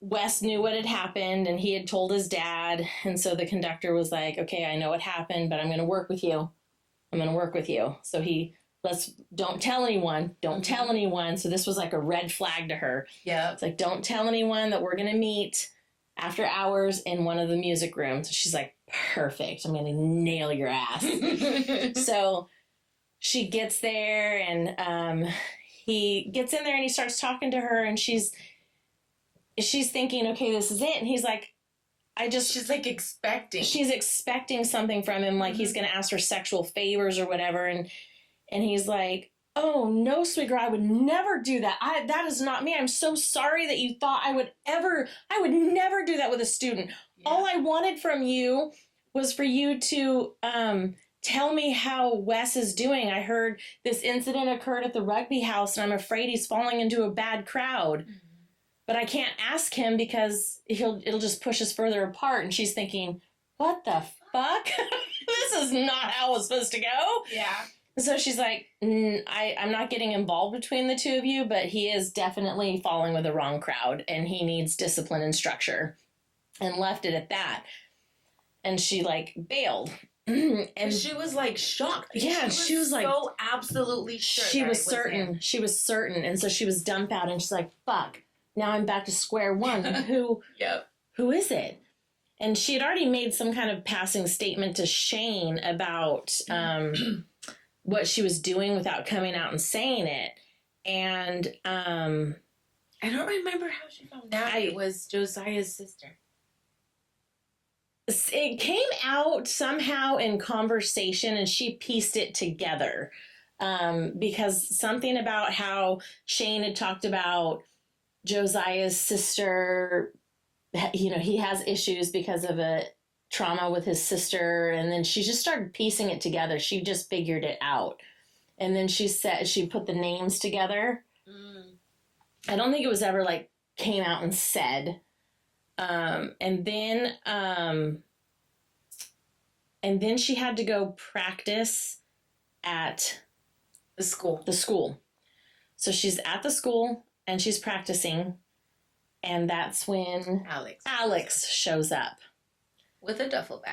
Speaker 1: Wes knew what had happened, and he had told his dad, and so the conductor was like, okay, I know what happened, but I'm gonna work with you. So don't tell anyone. Don't tell anyone. So this was like a red flag to her.
Speaker 2: Yeah.
Speaker 1: It's like, don't tell anyone that we're going to meet after hours in one of the music rooms. So she's like, perfect. I'm going to nail your ass. So she gets there, and he gets in there, and he starts talking to her, and she's thinking, okay, this is it. And he's like,
Speaker 2: she's like expecting.
Speaker 1: She's expecting something from him, like he's going to ask for sexual favors or whatever. And he's like, oh, no, sweet girl, I would never do that. That is not me. I'm so sorry that you thought I would never do that with a student. Yeah. All I wanted from you was for you to tell me how Wes is doing. I heard this incident occurred at the rugby house and I'm afraid he's falling into a bad crowd. Mm-hmm. But I can't ask him because it'll just push us further apart. And she's thinking, what the fuck? This is not how it's supposed to go.
Speaker 2: Yeah.
Speaker 1: So she's like, I'm not getting involved between the two of you, but he is definitely falling with the wrong crowd and he needs discipline and structure. And left it at that. And she like bailed.
Speaker 2: And she was like shocked.
Speaker 1: Yeah, she was like
Speaker 2: so absolutely sure.
Speaker 1: She was certain. She was certain. And so she was dumbfounded and she's like, fuck. Now I'm back to square one. Who is it? And she had already made some kind of passing statement to Shane about what she was doing without coming out and saying it. And
Speaker 2: I don't remember how she found out it was Josiah's sister.
Speaker 1: It came out somehow in conversation and she pieced it together. Because something about how Shane had talked about Josiah's sister, you know, he has issues because of a trauma with his sister. And then she just started piecing it together. She just figured it out. And then she put the names together. I don't think it was ever like came out and said. And then she had to go practice at
Speaker 2: the school.
Speaker 1: So she's at the school and she's practicing. And that's when Alex shows up.
Speaker 2: With a duffel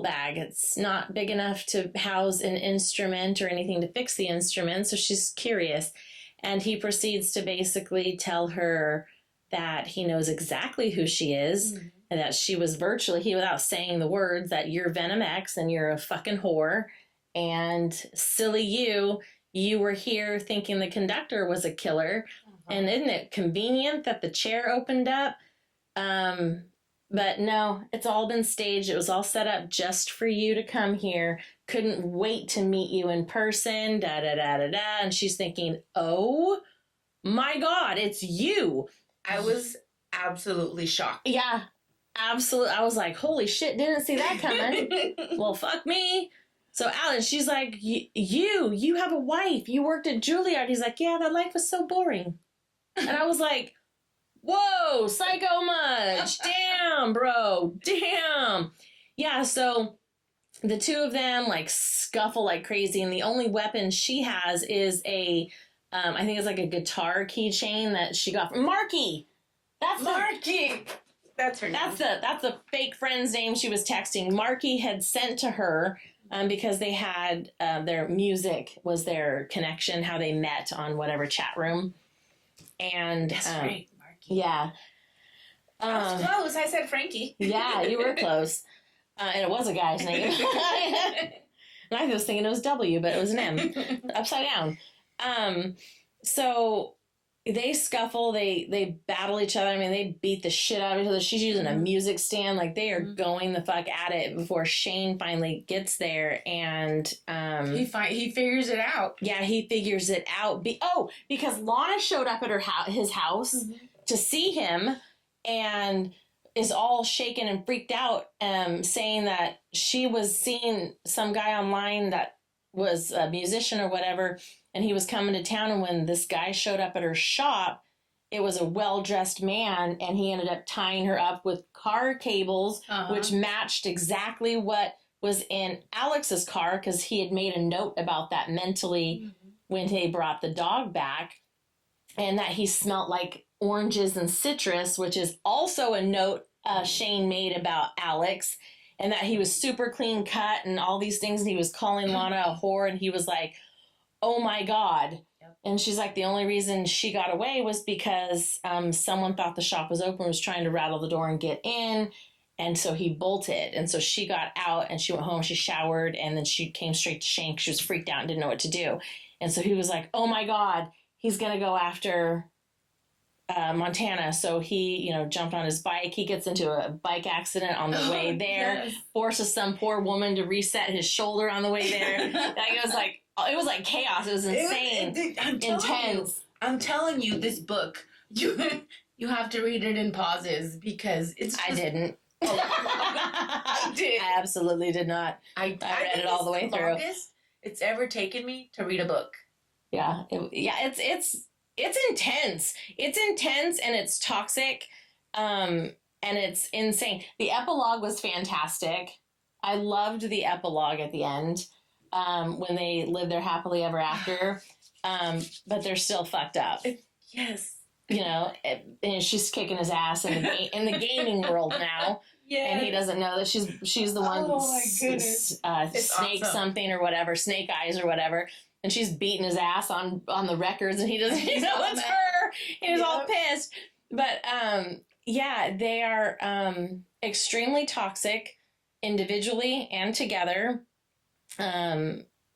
Speaker 2: bag. It's
Speaker 1: not big enough to house an instrument or anything to fix the instrument. So she's curious. And he proceeds to basically tell her that he knows exactly who she is. Mm-hmm. And that she was he without saying the words, that you're Venom X and you're a fucking whore. And silly you were here thinking the conductor was a killer. Uh-huh. And isn't it convenient that the chair opened up? But no, it's all been staged. It was all set up just for you to come here. Couldn't wait to meet you in person, da-da-da-da-da. And she's thinking, oh my God, it's you.
Speaker 2: I was absolutely shocked.
Speaker 1: Yeah, absolutely. I was like, holy shit, didn't see that coming. Well, fuck me. So Alan, she's like, you have a wife. You worked at Juilliard. He's like, yeah, that life was so boring. And I was like, whoa, psycho much. Damn, bro. Damn. Yeah, so the two of them like scuffle like crazy. And the only weapon she has is I think it's like a guitar keychain that she got from Marky.
Speaker 2: Marky. That's her name.
Speaker 1: That's the fake friend's name she was texting. Marky had sent to her because they had their music was their connection, how they met on whatever chat room. And
Speaker 2: that's right, Marky.
Speaker 1: Yeah.
Speaker 2: I was close. I said Frankie.
Speaker 1: Yeah, you were close. And it was a guy's name. And I was thinking it was W, but it was an M. Upside down. So they scuffle, they battle each other. I mean, they beat the shit out of each other. She's using a music stand. Like, they are going the fuck at it before Shane finally gets there. And
Speaker 2: he figures it out.
Speaker 1: Yeah, he figures it out. Because Lana showed up at his house to see him and is all shaken and freaked out, saying that she was seeing some guy online that was a musician or whatever, and he was coming to town, and when this guy showed up at her shop, it was a well-dressed man, and he ended up tying her up with car cables, which matched exactly what was in Alex's car, because he had made a note about that mentally when they brought the dog back, and that he smelled like oranges and citrus, which is also a note Shane made about Alex, and that he was super clean cut and all these things, and he was calling Lana a whore, and he was like, oh my God. Yep. And she's like, the only reason she got away was because someone thought the shop was open, was trying to rattle the door and get in, and so he bolted. And so she got out and she went home, she showered, and then she came straight to Shane because she was freaked out and didn't know what to do. And so he was like, oh my God, he's gonna go after Montana. So he, jumped on his bike. He gets into a bike accident on the way there, forces some poor woman to reset his shoulder on the way there. It was like chaos. It was insane. Intense.
Speaker 2: I'm telling you, this book, you have to read it in pauses because it's just...
Speaker 1: I didn't.
Speaker 2: I did.
Speaker 1: I absolutely did not.
Speaker 2: I
Speaker 1: read
Speaker 2: think
Speaker 1: it all the way
Speaker 2: it's
Speaker 1: through.
Speaker 2: Longest it's ever taken me to read a book.
Speaker 1: Yeah. It's intense. It's intense and it's toxic. And it's insane. The epilogue was fantastic. I loved the epilogue at the end. When they live their happily ever after. But they're still fucked up.
Speaker 2: Yes.
Speaker 1: You know, and she's kicking his ass in the gaming world now.
Speaker 2: Yeah.
Speaker 1: And he doesn't know that she's the one.
Speaker 2: Oh my goodness.
Speaker 1: Snake
Speaker 2: awesome.
Speaker 1: Something or whatever, Snake Eyes or whatever. And she's beating his ass on the records, and he doesn't even know it's her. And he's all pissed. But yeah, they are extremely toxic, individually and together.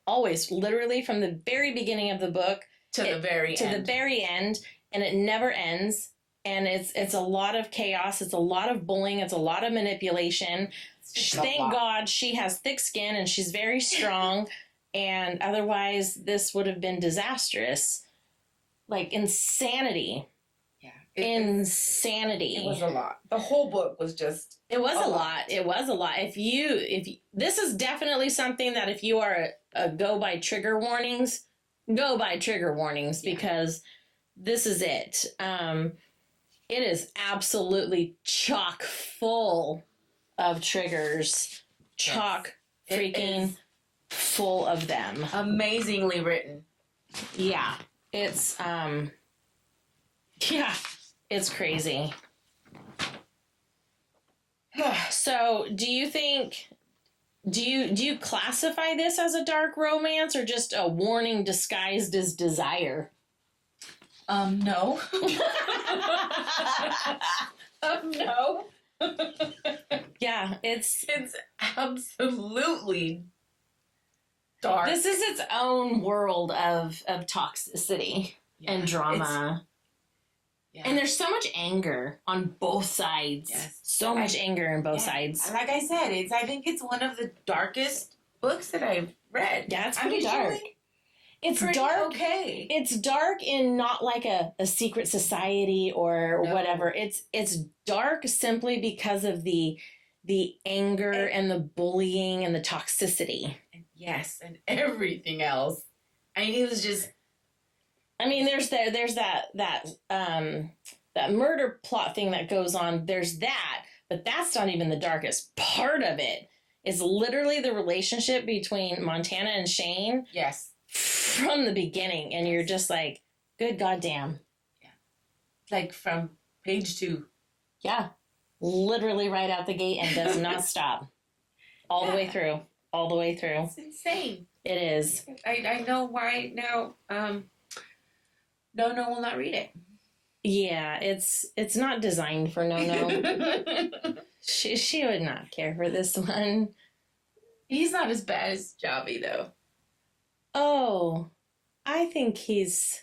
Speaker 1: Always, literally, from the very beginning of the book
Speaker 2: to the very
Speaker 1: end, and it never ends. And it's a lot of chaos. It's a lot of bullying. It's a lot of manipulation. Thank God she has thick skin and she's very strong. And otherwise, this would have been disastrous. Like insanity.
Speaker 2: Yeah.
Speaker 1: Insanity.
Speaker 2: It was a lot. The whole book was just.
Speaker 1: It was a lot. It was a lot. If you, this is definitely something that if you are a go by trigger warnings, because this is it. It is absolutely chock full of triggers. Chock freaking full of them.
Speaker 2: Amazingly written.
Speaker 1: Yeah. It's it's crazy. So, do you classify this as a dark romance or just a warning disguised as desire?
Speaker 2: No. No.
Speaker 1: Yeah, it's
Speaker 2: absolutely dark.
Speaker 1: This is its own world of toxicity and drama. And there's so much anger on both sides.
Speaker 2: Yes.
Speaker 1: So much anger on both sides.
Speaker 2: Like I said, I think it's one of the darkest books that I've read.
Speaker 1: Yeah, it's pretty dark. It's dark.
Speaker 2: Okay.
Speaker 1: It's dark in not like a secret society or whatever. It's dark simply because of the anger and the bullying and the toxicity.
Speaker 2: Yes, and everything else. I mean, it was just.
Speaker 1: I mean, there's that murder plot thing that goes on. There's that, but that's not even the darkest part of it. It's literally the relationship between Montana and Shane.
Speaker 2: Yes.
Speaker 1: From the beginning, and you're just like, good goddamn.
Speaker 2: Yeah. Like from page 2.
Speaker 1: Yeah. Literally right out the gate and does not stop. All the way through. All the way through.
Speaker 2: It's insane.
Speaker 1: It is.
Speaker 2: I know why now. No will not read it.
Speaker 1: Yeah, it's not designed for No. She would not care for this one.
Speaker 2: He's not as bad as Javi, though.
Speaker 1: Oh, I think he's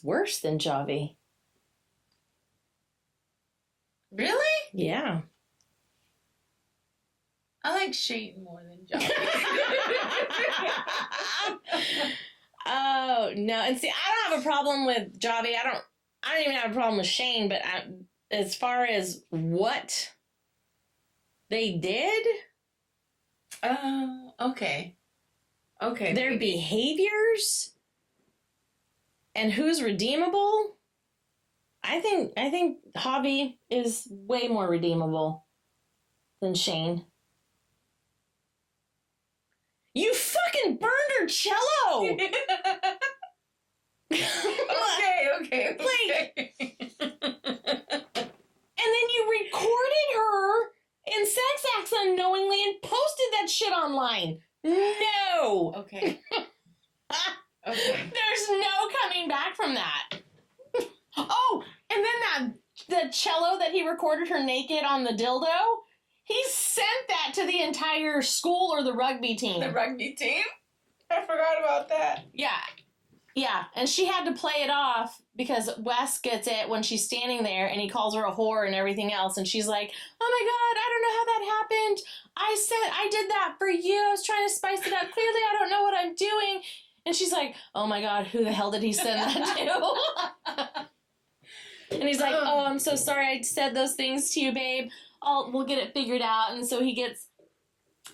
Speaker 1: worse than Javi.
Speaker 2: Really?
Speaker 1: Yeah.
Speaker 2: I like Shane more than Javi.
Speaker 1: Oh, no. And see, I don't have a problem with Javi. I don't even have a problem with Shane, but as far as what they did.
Speaker 2: Okay. Okay.
Speaker 1: Their behaviors and who's redeemable. I think Javi is way more redeemable than Shane. You fucking burned her cello!
Speaker 2: Okay.
Speaker 1: Like, and then you recorded her in sex acts unknowingly and posted that shit online. No!
Speaker 2: Okay.
Speaker 1: There's no coming back from that. Oh, and then the cello that he recorded her naked on the dildo, he sent that to the entire school or the rugby team.
Speaker 2: The rugby team? I forgot about that.
Speaker 1: Yeah, and she had to play it off because Wes gets it when she's standing there and he calls her a whore and everything else. And she's like, oh my God, I don't know how that happened. I did that for you. I was trying to spice it up. Clearly, I don't know what I'm doing. And she's like, oh my God, who the hell did he send that to? And he's like, oh, I'm so sorry I said those things to you, babe. we'll get it figured out. And so he gets,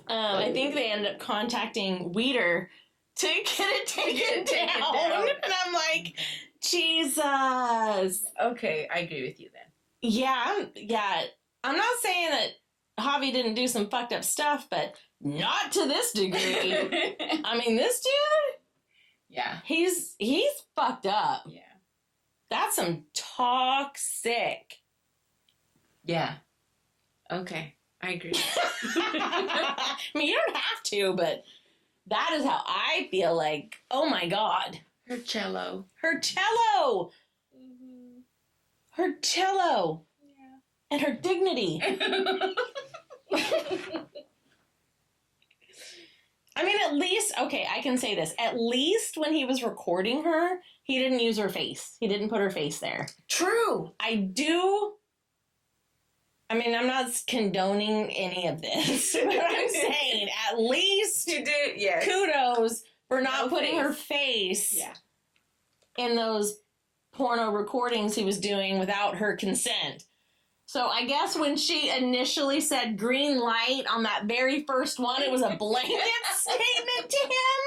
Speaker 1: I think they end up contacting Weeder to get it taken down. And I'm like, Jesus.
Speaker 2: Okay, I agree with you then.
Speaker 1: Yeah. I'm not saying that Javi didn't do some fucked up stuff, but not to this degree. I mean, this dude,
Speaker 2: yeah,
Speaker 1: he's fucked up.
Speaker 2: Yeah.
Speaker 1: That's some toxic.
Speaker 2: Yeah. Okay, I agree.
Speaker 1: I mean, you don't have to, but that is how I feel. Like, oh my God.
Speaker 2: Her cello.
Speaker 1: Her cello.
Speaker 2: Mm-hmm.
Speaker 1: Her cello.
Speaker 2: Yeah.
Speaker 1: And her dignity. I mean, at least, okay, I can say this. At least when he was recording her, he didn't use her face. He didn't put her face there.
Speaker 2: True.
Speaker 1: I'm not condoning any of this. But I'm saying, at least
Speaker 2: He did, yes.
Speaker 1: kudos for not putting
Speaker 2: face.
Speaker 1: her face
Speaker 2: Yeah.
Speaker 1: in those porno recordings he was doing without her consent. So I guess when she initially said green light on that very first one, it was a blanket statement to him.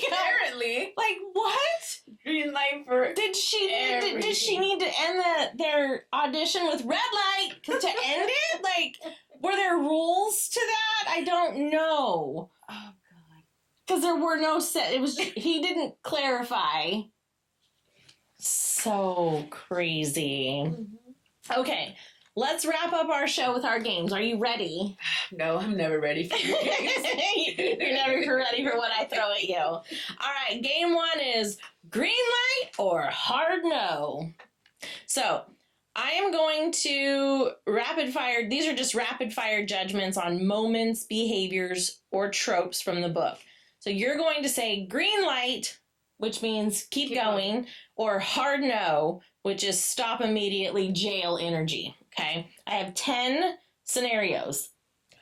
Speaker 2: Apparently.
Speaker 1: Like, what?
Speaker 2: Green light for
Speaker 1: Did she need to end their audition with red light to end it? Like, were there rules to that? I don't know.
Speaker 2: Oh, God.
Speaker 1: Because there were no set. It was he didn't clarify. So crazy.
Speaker 2: Mm-hmm.
Speaker 1: Okay, let's wrap up our show with our games. Are you ready?
Speaker 2: No, I'm never ready for you.
Speaker 1: You're never ready for what I throw at you. All right, game one is green light or hard no. So I am going to rapid fire. These are just rapid fire judgments on moments, behaviors, or tropes from the book. So you're going to say green light, which means keep going, or hard no, which is stop immediately, jail energy. Okay? I have 10 scenarios,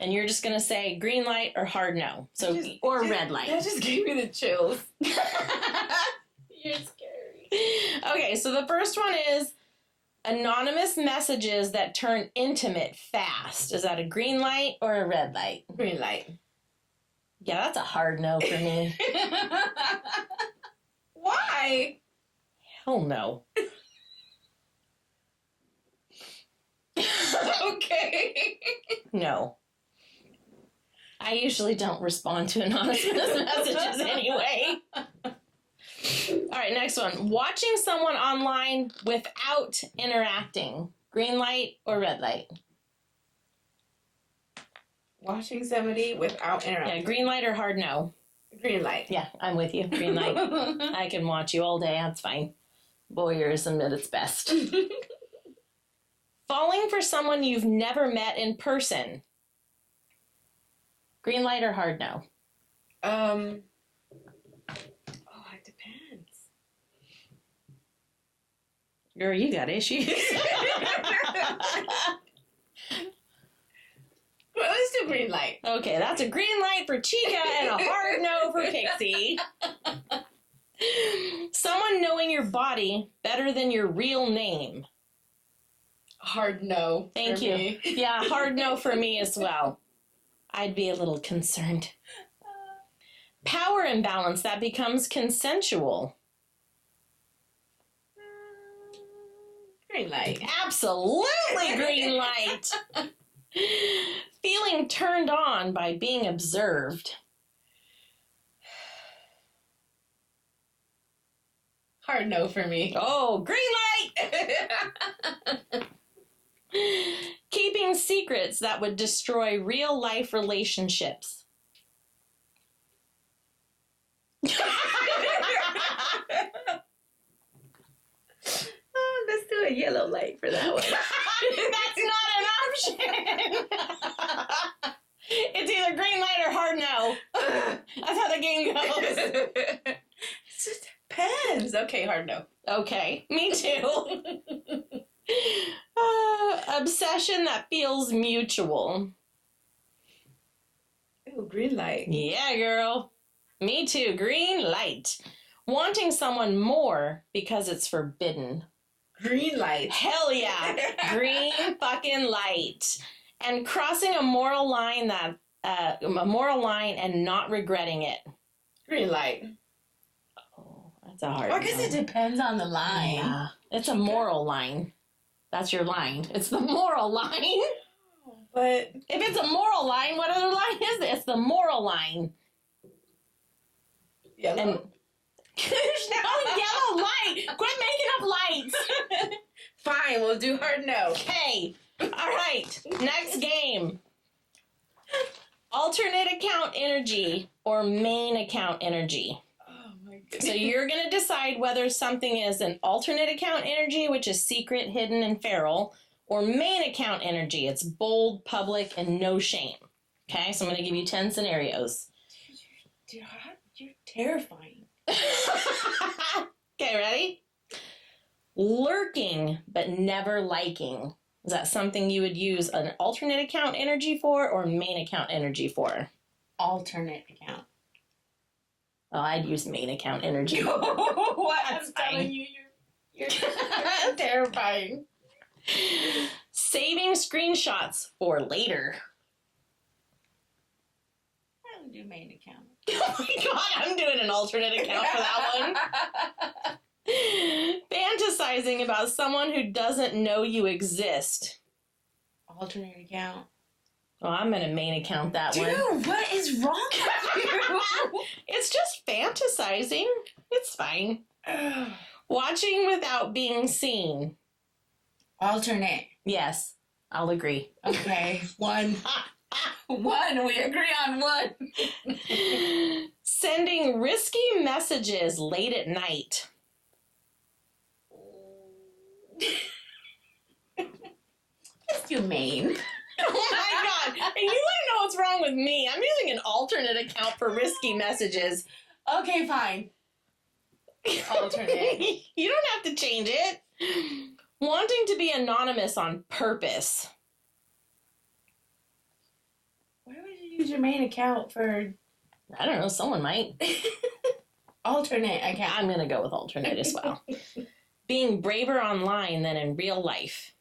Speaker 1: and you're just going to say green light or hard no. So, or red light.
Speaker 2: That just gave me the chills. You're scary.
Speaker 1: Okay, so the first one is anonymous messages that turn intimate fast. Is that a green light or a red light?
Speaker 2: Green light.
Speaker 1: Yeah, that's a hard no for me.
Speaker 2: Why?
Speaker 1: Hell no.
Speaker 2: Okay.
Speaker 1: No. I usually don't respond to anonymous messages anyway. All right, next one. Watching someone online without interacting. Green light or red light?
Speaker 2: Watching somebody without interacting.
Speaker 1: Yeah, green light or hard no?
Speaker 2: Green light.
Speaker 1: Yeah, I'm with you. Green light. I can watch you all day. That's fine. Voyeurism at its best. Falling for someone you've never met in person. Green light or hard no?
Speaker 2: Oh, it depends.
Speaker 1: Girl, you got issues.
Speaker 2: Well, let's do green light.
Speaker 1: Okay, that's a green light for Chica and a hard no for Pixie. Someone knowing your body better than your real name.
Speaker 2: Hard no.
Speaker 1: Thank you.
Speaker 2: Me.
Speaker 1: Yeah, hard no for me as well. I'd be a little concerned. Power imbalance that becomes consensual.
Speaker 2: Green light.
Speaker 1: Absolutely green light. Feeling turned on by being observed.
Speaker 2: Hard no for me.
Speaker 1: Oh, green light! Keeping secrets that would destroy real life relationships.
Speaker 2: Let's do a yellow light for that one.
Speaker 1: That's not an option. It's either green light or hard no. That's how the game goes.
Speaker 2: It just depends. Okay, hard no.
Speaker 1: Okay, me too. Obsession that feels mutual.
Speaker 2: Ooh, green light.
Speaker 1: Yeah, girl. Me too. Green light. Wanting someone more because it's forbidden.
Speaker 2: Green light.
Speaker 1: Hell yeah. Green fucking light. And crossing a moral line and not regretting it.
Speaker 2: Green light.
Speaker 1: Oh, that's a hard
Speaker 2: I guess it depends on the line.
Speaker 1: Yeah, it's a moral line. That's your line. It's the moral line.
Speaker 2: But
Speaker 1: if it's a moral line, what other line is it? It's the moral line.
Speaker 2: Yellow.
Speaker 1: And there's no yellow light. Quit making up lights.
Speaker 2: Fine, we'll do hard no.
Speaker 1: Okay. All right. Next game. Alternate account energy or main account energy.
Speaker 2: Oh my goodness.
Speaker 1: So you're going to decide whether something is an alternate account energy, which is secret, hidden, and feral, or main account energy. It's bold, public, and no shame. Okay, so I'm going to give you 10 scenarios.
Speaker 2: You're terrifying.
Speaker 1: Okay, ready? Lurking, but never liking. Is that something you would use an alternate account energy for or main account energy for?
Speaker 2: Alternate account.
Speaker 1: Well, I'd use main account energy.
Speaker 2: What?
Speaker 1: That's
Speaker 2: I'm telling
Speaker 1: fine.
Speaker 2: you, you're terrifying.
Speaker 1: Saving screenshots for later.
Speaker 2: I don't do main account.
Speaker 1: Oh my god, I'm doing an alternate account for that one. Fantasizing about someone who doesn't know you exist.
Speaker 2: Alternate account.
Speaker 1: Well, I'm going to main account that one.
Speaker 2: Dude, what is wrong with you?
Speaker 1: It's just fantasizing. It's fine. Watching without being seen.
Speaker 2: Alternate.
Speaker 1: Yes, I'll agree.
Speaker 2: Okay, one. One. We agree on one.
Speaker 1: Sending risky messages late at night.
Speaker 2: Just humane.
Speaker 1: Oh my god. And you want to know what's wrong with me? I'm using an alternate account for risky messages.
Speaker 2: Okay, fine. Alternate.
Speaker 1: You don't have to change it. Wanting to be anonymous on purpose.
Speaker 2: Why would you use your main account for
Speaker 1: I don't know, someone might.
Speaker 2: alternate account?
Speaker 1: I'm going to go with alternate as well. Being braver online than in real life.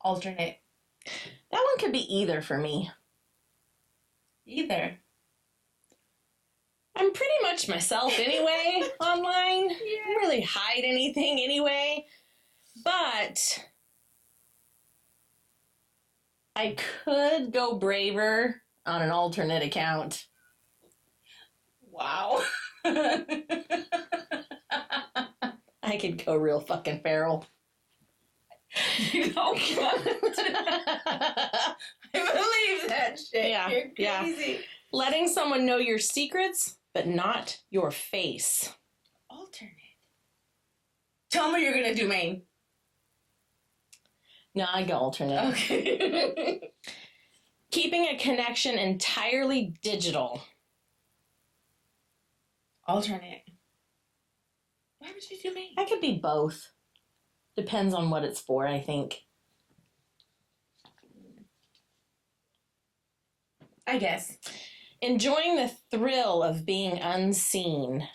Speaker 2: Alternate.
Speaker 1: That one could be either for me.
Speaker 2: Either.
Speaker 1: I'm pretty much myself anyway online. I don't really hide anything anyway. But I could go braver on an alternate account.
Speaker 2: Wow.
Speaker 1: I could go real fucking feral.
Speaker 2: You know what? I believe that shit.
Speaker 1: Yeah,
Speaker 2: You're crazy.
Speaker 1: Letting someone know your secrets, but not your face.
Speaker 2: Alternate. Tell me you're gonna do main.
Speaker 1: No, I go alternate.
Speaker 2: Okay.
Speaker 1: Keeping a connection entirely digital.
Speaker 2: Alternate. Why would you do main?
Speaker 1: I could be both. Depends on what it's for, I think.
Speaker 2: I guess.
Speaker 1: Enjoying the thrill of being unseen.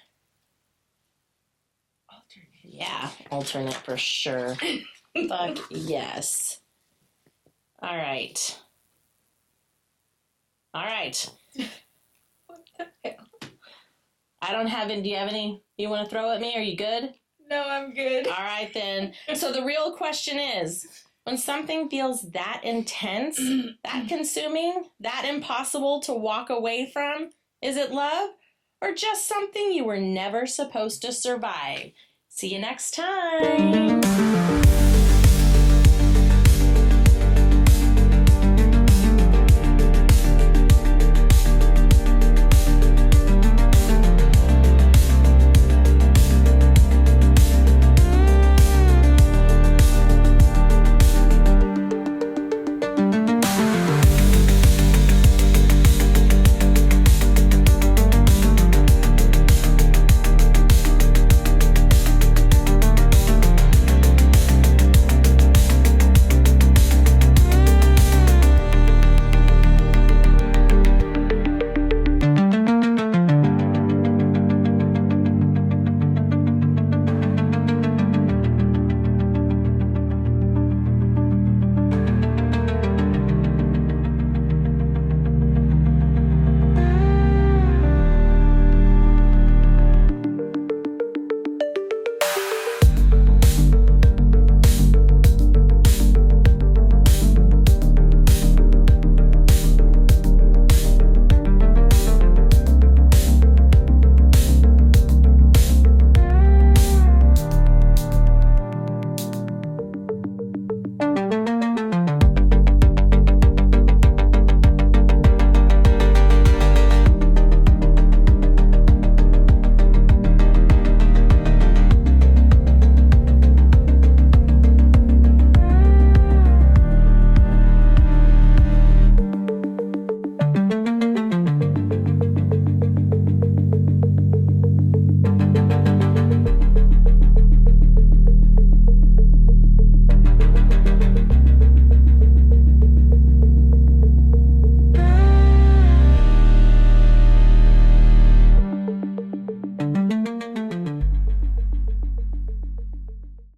Speaker 2: Alternate.
Speaker 1: Yeah, alternate for sure. Fuck yes. All right. All right.
Speaker 2: What the hell?
Speaker 1: I don't have any. Do you have any you want to throw at me? Are you good?
Speaker 2: No, I'm good.
Speaker 1: All right, then. So the real question is, when something feels that intense, that consuming, that impossible to walk away from, is it love or just something you were never supposed to survive? See you next time.